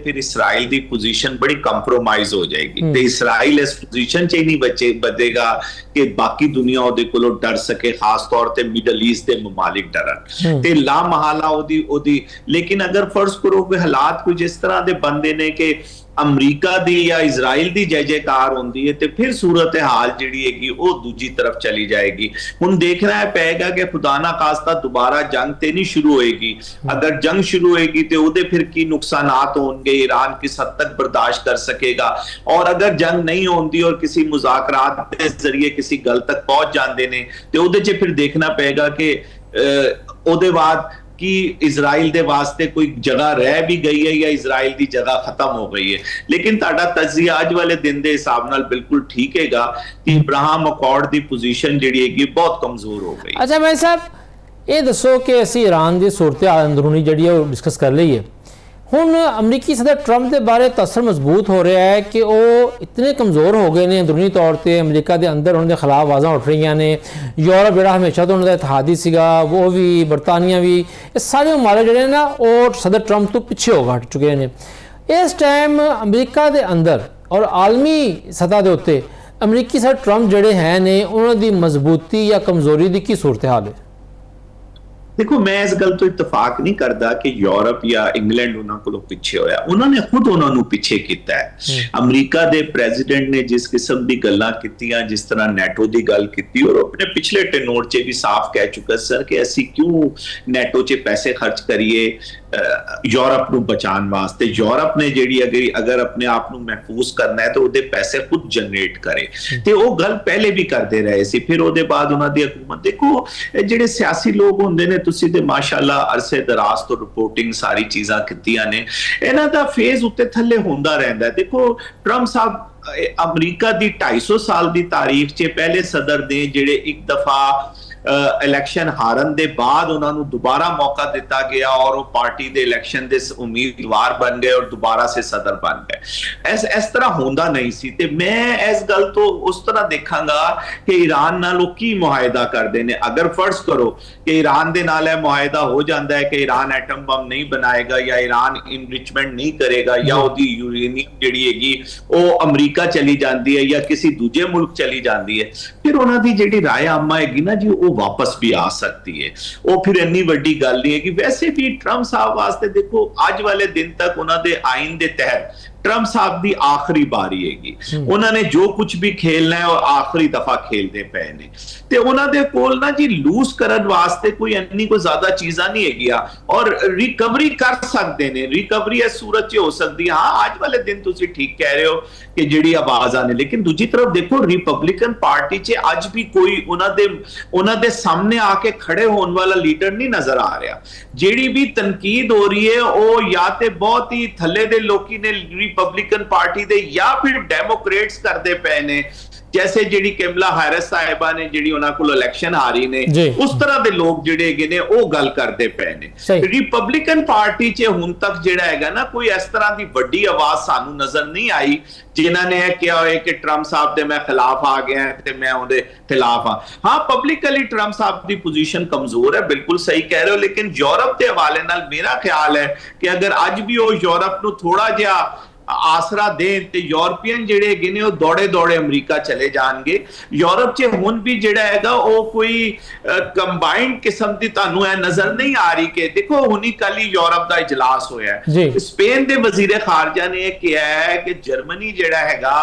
फिर इसराइल की पोजीशन बड़ी कंप्रोमाइज हो जाएगी तो इसराइल इस पोजीशन च ही नहीं बचेगा कि बाकी दुनिया ਉਹਦੇ ਕੋਲੋਂ डर सके, खास तौर ते मिडल ईस्ट के ममालिक डरन ते ला महाला ओदी। लेकिन अगर फर्ज करो कि हालात कुछ इस तरह के बनते ने कि अमरीका दी या इजराइल दी जय जयकार होंदी है तो फिर सूरत हाल जिहड़ी हैगी वो दूजी तरफ चली जाएगी। हुण देखना है पेगा कि खुदा ना खास्ता दोबारा जंग ते नहीं शुरू होएगी। अगर जंग शुरू होएगी तो उहदे फिर की नुकसानात होंगे, ईरान किस हद तक बर्दाश्त कर सकेगा, और अगर जंग नहीं होंदी और किसी मुज़ाकरात के जरिए किसी गल तक पहुंच जाते ने तो उहदे च फिर देखना पेगा कि उहदे बाद कि इजराइल दे वास्ते कोई जगह रह भी गई है या इजराइल की जगह खत्म हो गई है। लेकिन ताड़ा तजिया अज वाले दिन के हिसाब नाल बिल्कुल ठीक हैगा कि इब्राहिम अकॉर्ड की पोजीशन जिहड़ी हैगी बहुत कमजोर हो गई। अच्छा भाई साहब, ये दसो कि असीं ईरान की सूरत हाल अंदरूनी जिहड़ी है डिस्कस कर लईए। ਹੁਣ ਅਮਰੀਕੀ ਸਦਰ ਟਰੰਪ ਦੇ ਬਾਰੇ ਤਸਰ ਮਜ਼ਬੂਤ ਹੋ ਰਿਹਾ ਹੈ ਕਿ ਉਹ ਇਤਨੇ ਕਮਜ਼ੋਰ ਹੋ ਗਏ ਨੇ ਅੰਦਰੂਨੀ ਤੌਰ ਤੇ, ਅਮਰੀਕਾ ਦੇ ਅੰਦਰ ਉਹਨਾਂ ਦੇ ਖਿਲਾਫ ਆਵਾਜ਼ਾਂ ਉੱਠ ਰਹੀਆਂ ਨੇ। ਯੂਰਪ ਜਿਹੜਾ ਹਮੇਸ਼ਾ ਤੋਂ ਉਹਨਾਂ ਦਾ ਇਤਿਹਾਦੀ ਸੀਗਾ ਉਹ ਵੀ, ਬਰਤਾਨੀਆ ਵੀ, ਇਹ ਸਾਰੇ ਮਾਮਲੇ ਜਿਹੜੇ ਨਾ ਉਹ ਸਦਰ ਟਰੰਪ ਤੋਂ ਪਿੱਛੇ ਹੋ ਹਟ ਚੁੱਕੇ ਨੇ। ਇਸ ਟਾਈਮ ਅਮਰੀਕਾ ਦੇ ਅੰਦਰ ਔਰ ਆਲਮੀ ਸਤ੍ਹਾ ਦੇ ਉੱਤੇ ਅਮਰੀਕੀ ਸਦਰ ਟਰੰਪ ਜਿਹੜੇ ਹੈ ਨੇ ਉਹਨਾਂ ਦੀ ਮਜ਼ਬੂਤੀ ਜਾਂ ਕਮਜ਼ੋਰੀ ਦੀ ਕੀ ਸੂਰਤ ਹਾਲ ਹੈ? देखो मैं इस गल तो इतफाक नहीं करता कि यूरोप या इंग्लैंड उन्होंने को पिछे होया, उन्होंने खुद उन्होंने पिछे किया है। अमरीका के प्रेजिडेंट ने जिस किस्म की गल्लां कीतियां, जिस तरह नैटो की गल की और अपने पिछले टेनोर च भी साफ कह चुका सर कि असी क्यों नैटो च पैसे खर्च करिए यूरोप ਨੂੰ बचाने वास्ते। यूरोप ने जी अगर अपने आप ਨੂੰ महफूज करना है तो ਉਹਦੇ पैसे खुद जनरेट करे ਤੇ ਉਹ ਗੱਲ ਪਹਿਲੇ ਵੀ ਕਰਦੇ ਰਹੇ ਸੀ। ਫਿਰ ਉਹਦੇ ਬਾਅਦ ਉਹਨਾਂ ਦੀ ਹਕੂਮਤ, ਦੇਖੋ ਜਿਹੜੇ ਸਿਆਸੀ ਲੋਕ ਹੁੰਦੇ ਨੇ, ਤੁਸੀਂ ਤੇ ਮਾਸ਼ਾਅੱਲਾ ਅਰਸੇ ਦਰਾਜ਼ ਤੋਂ ਰਿਪੋਰਟਿੰਗ ਸਾਰੀ ਚੀਜ਼ਾਂ ਕੀਤੀਆਂ ਨੇ, ਇਹਨਾਂ ਦਾ ਫੇਜ਼ ਉੱਤੇ ਥੱਲੇ ਹੁੰਦਾ ਰਹਿੰਦਾ। ਦੇਖੋ ਟਰੰਪ ਸਾਹਿਬ ਅਮਰੀਕਾ ਦੀ 250 ਸਾਲ ਦੀ ਤਾਰੀਖ 'ਚ ਪਹਿਲੇ ਸਦਰ ਨੇ ਜਿਹੜੇ ਇੱਕ ਦਫਾ इलेक्शन हारन दे बाद उन्होंने दोबारा मौका दिता गया और वो पार्टी दे इलेक्शन दे उम्मीदवार बन गए और दोबारा से सदर बन गए। इस तरह होंदा नहीं सी ते मैं इस गल तो उस तरह देखांगा कि ईरान नाल की मुआहदा करते हैं। अगर फर्ज करो कि ईरान दे नाल मुआहदा हो जाता है कि ईरान एटम बम नहीं बनाएगा या ईरान इनरिचमेंट नहीं करेगा या उसकी यूरेनियम जिहड़ी हैगी वो अमरीका चली जाती है या किसी दूजे मुल्क चली जाती है, फिर उन्हां दी जिहड़ी राय आमा हैगी ना जी वो वापस भी आ सकती है। वो फिर इन्नी वड्डी गल नहीं है कि वैसे भी ट्रंप साहब वास्ते देखो अज वाले दिन तक उन्होंने आइन के तहत ट्रंप साहब की आखिरी बारी हैगी। उन्होंने जो कुछ भी खेलना है वो आखिरी दफा खेलते पे ने ते उन्होंने कोल ना जी लूज करन वास्ते कोई इन्नी कोई ज्यादा चीज़ां नहीं हैगियां और रिकवरी कर सकते ने। रिकवरी इस सूरत च हो सकती है। हाँ अज वाले दिन तुसी ठीक कह रहे हो कि जिहड़ी आवाज़ां ने, लेकिन दूजी तरफ देखो रिपब्लिकन पार्टी च अज भी कोई उन्होंने सामने आके खड़े होने वाला लीडर नहीं नजर आ रहा। जिहड़ी भी तनकीद हो रही है वो या ते बहुत ही थल्ले दे लोकी ने रिपब्लिकन पार्टी दे या फिर डेमोक्रेट्स करते पे ने जैसे ਜਿਹੜੀ ਕਮਲਾ ਹੈਰਿਸ ਸਾਹਿਬਾ ਨੇ ਜਿਹੜੀ ਉਹਨਾਂ ਕੋਲ ਇਲੈਕਸ਼ਨ ਹਾਰੀ ਨੇ ਉਸ ਤਰ੍ਹਾਂ ਦੇ ਲੋਕ ਜਿਹੜੇ ਹੈਗੇ ਨੇ ਉਹ ਗੱਲ ਕਰਦੇ ਪਏ ਨੇ ਰਿਪਬਲਿਕਨ ਪਾਰਟੀ 'ਚ ਹੁਣ ਤੱਕ ਜਿਹੜਾ ਹੈਗਾ ਨਾ ਕੋਈ ਇਸ ਤਰ੍ਹਾਂ ਦੀ ਵੱਡੀ ਆਵਾਜ਼ ਸਾਨੂੰ ਨਜ਼ਰ ਨਹੀਂ ਆਈ ਜਿਨ੍ਹਾਂ ਨੇ ਇਹ ਕਿਹਾ ਹੋਏ ਕਿ ਟਰੰਪ ਸਾਹਿਬ ਦੇ ਮੈਂ ਖਿਲਾਫ ਆ ਗਿਆ ਤੇ ਮੈਂ ਉਹਦੇ ਖਿਲਾਫ ਆ ਹਾਂ ਪਬਲਿਕਲੀ ਟਰੰਪ ਸਾਹਿਬ ਦੀ ਪੋਜੀਸ਼ਨ ਕਮਜ਼ੋਰ ਹੈ ਬਿਲਕੁਲ ਸਹੀ ਕਹਿ ਰਹੇ ਹੋ ਲੇਕਿਨ ਯੂਰਪ ਦੇ ਹਵਾਲੇ ਨਾਲ ਮੇਰਾ ਖਿਆਲ ਹੈ ਕਿ ਅਗਰ ਅੱਜ ਵੀ ਉਹ ਯੂਰਪ ਨੂੰ ਥੋੜਾ ਜਿਹਾ ਆਸਰਾ ਦੇਣ ਤੇ ਯੂਰਪੀਅਨ ਜਿਹੜੇ ਹੈਗੇ ਨੇ ਉਹ ਦੌੜੇ ਅਮਰੀਕਾ ਚਲੇ ਜਾਣਗੇ ਯੂਰਪ 'ਚ ਹੁਣ ਵੀ ਜਿਹੜਾ ਹੈਗਾ ਉਹ ਕੋਈ ਕੰਬਾਈਨਡ ਕਿਸਮ ਦੀ ਤੁਹਾਨੂੰ ਇਹ ਨਜ਼ਰ ਨਹੀਂ ਆ ਰਹੀ ਕਿ ਦੇਖੋ ਹੁਣੀ ਕੱਲ ਹੀ ਯੂਰਪ ਦਾ ਇਜਲਾਸ ਹੋਇਆ ਸਪੇਨ ਦੇ ਵਜ਼ੀਰ ਖਾਰਜਾ ਨੇ ਇਹ ਕਿਹਾ ਹੈ ਕਿ ਜਰਮਨੀ ਜਿਹੜਾ ਹੈਗਾ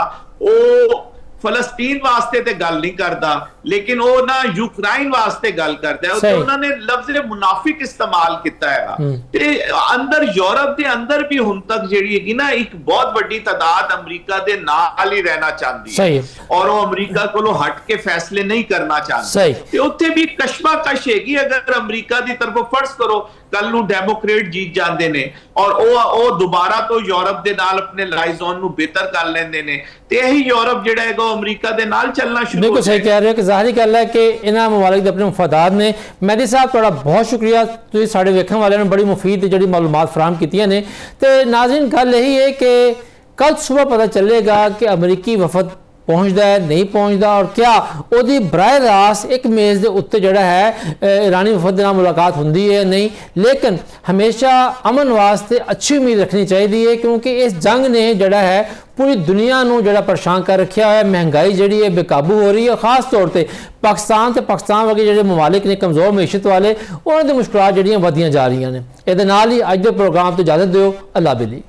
ਉਹ ਫਲਸਤੀਨ ਵਾਸਤੇ ਤੇ ਗੱਲ ਨਹੀਂ ਕਰਦਾ ਲੇਕਿਨ ਉਹ ਨਾ ਯੂਕਰਾਈਨ ਵਾਸਤੇ ਗੱਲ ਕਰਦਾ ਹੈ ਤੇ ਉਹਨਾਂ ਨੇ ਲਫ਼ਜ਼ ਮੁਨਾਫਿਕ ਇਸਤੇਮਾਲ ਕੀਤਾ ਹੈਗਾ ਤੇ ਅੰਦਰ ਯੂਰਪ ਦੇ ਅੰਦਰ ਵੀ ਹੁਣ ਤੱਕ ਜਿਹੜੀ ਹੈਗੀ ਨਾ ਇੱਕ ਬਹੁਤ ਵੱਡੀ ਤਾਦਾਦ ਅਮਰੀਕਾ ਦੇ ਨਾਲ ਹੀ ਰਹਿਣਾ ਚਾਹੁੰਦੀ ਹੈ ਔਰ ਉਹ ਅਮਰੀਕਾ ਕੋਲੋਂ ਹਟ ਕੇ ਫੈਸਲੇ ਨਹੀਂ ਕਰਨਾ ਚਾਹੁੰਦੀ ਤੇ ਉੱਥੇ ਵੀ ਕਸ਼ਮਕਸ਼ ਹੈਗੀ ਅਗਰ ਅਮਰੀਕਾ ਦੀ ਤਰਫੋਂ ਫਰਜ਼ ਕਰੋ ਕੱਲ ਨੂੰ ਡੈਮੋਕ੍ਰੇਟ जीत जाते ने और ਉਹ ਦੁਬਾਰਾ ਤੋਂ ਯੂਰਪ ਦੇ ਨਾਲ ਆਪਣੇ ਲਾਈਜ਼ਨ ਨੂੰ ਬਿਹਤਰ ਕਰ ਲੈਂਦੇ ਨੇ ਤੇ ਇਹੀ ਯੂਰਪ ਜਿਹੜਾ ਹੈਗਾ ਅਮਰੀਕਾ ਦੇ ਨਾਲ ਚੱਲਣਾ ਸ਼ੁਰੂ ਬਿਲਕੁਲ ਸਹੀ ਕਹਿ ਰਹੇ ਹੋ ਕਿ ਜ਼ਾਹਿਰ ਗੱਲ ਹੈ ਕਿ ਇਹਨਾਂ ਮਮਾਲਿਕ ਦੇ ਆਪਣੇ ਮਫਾਦਾਤ ਨੇ ਮਹਿਦੀ ਸਾਹਿਬ ਤੁਹਾਡਾ ਬਹੁਤ ਸ਼ੁਕਰੀਆ ਤੁਸੀਂ ਸਾਡੇ ਵੇਖਣ ਵਾਲਿਆਂ ਨੂੰ ਬੜੀ ਮੁਫੀਦ ਜਿਹੜੀ ਮਾਲੂਮਾਤ ਫਰਾਹਮ ਕੀਤੀਆਂ ਨੇ ਤੇ ਨਾਜ਼ਰੀਨ ਗੱਲ ਇਹੀ ਹੈ ਕਿ ਕੱਲ ਸੁਬਹ ਪਤਾ ਚੱਲੇਗਾ ਕਿ ਅਮਰੀਕੀ ਵਫਦ ਪਹੁੰਚਦਾ ਹੈ ਨਹੀਂ ਪਹੁੰਚਦਾ ਔਰ ਕਿਆ ਉਹਦੀ ਬਰਾਹ ਰਾਸਤ ਇੱਕ ਮੇਜ਼ ਦੇ ਉੱਤੇ ਜਿਹੜਾ ਹੈ ईरानी वफद ਨਾਲ ਮੁਲਾਕਾਤ ਹੁੰਦੀ ਹੈ ਨਹੀਂ ਲੇਕਿਨ ਹਮੇਸ਼ਾ ਅਮਨ ਵਾਸਤੇ ਅੱਛੀ ਉਮੀਦ ਰੱਖਣੀ ਚਾਹੀਦੀ ਹੈ ਕਿਉਂਕਿ ਇਸ ਜੰਗ ਨੇ ਜਿਹੜਾ ਹੈ पूरी दुनिया ਨੂੰ ਜਿਹੜਾ ਪਰੇਸ਼ਾਨ ਕਰ ਰੱਖਿਆ ਹੈ ਮਹਿੰਗਾਈ ਜਿਹੜੀ ਹੈ ਬੇਕਾਬੂ ਹੋ ਰਹੀ ਹੈ ਖਾਸ ਤੌਰ ਤੇ ਪਾਕਿਸਤਾਨ ਵਰਗੇ ਜਿਹੜੇ ਮਮਾਲਿਕ ਨੇ ਕਮਜ਼ੋਰ ਮਈਸ਼ਤ ਵਾਲੇ ਉਹਨਾਂ ਦੀ ਮੁਸ਼ਕਲਾਂ ਜਿਹੜੀਆਂ ਵਧੀਆਂ ਜਾ ਰਹੀਆਂ ਨੇ ਇਹਦੇ ਨਾਲ ਹੀ ਅੱਜ ਦੇ ਪ੍ਰੋਗਰਾਮ ਤੋਂ ਇਜਾਜ਼ਤ ਦਿਓ ਅੱਲਾ ਬਿਲੀ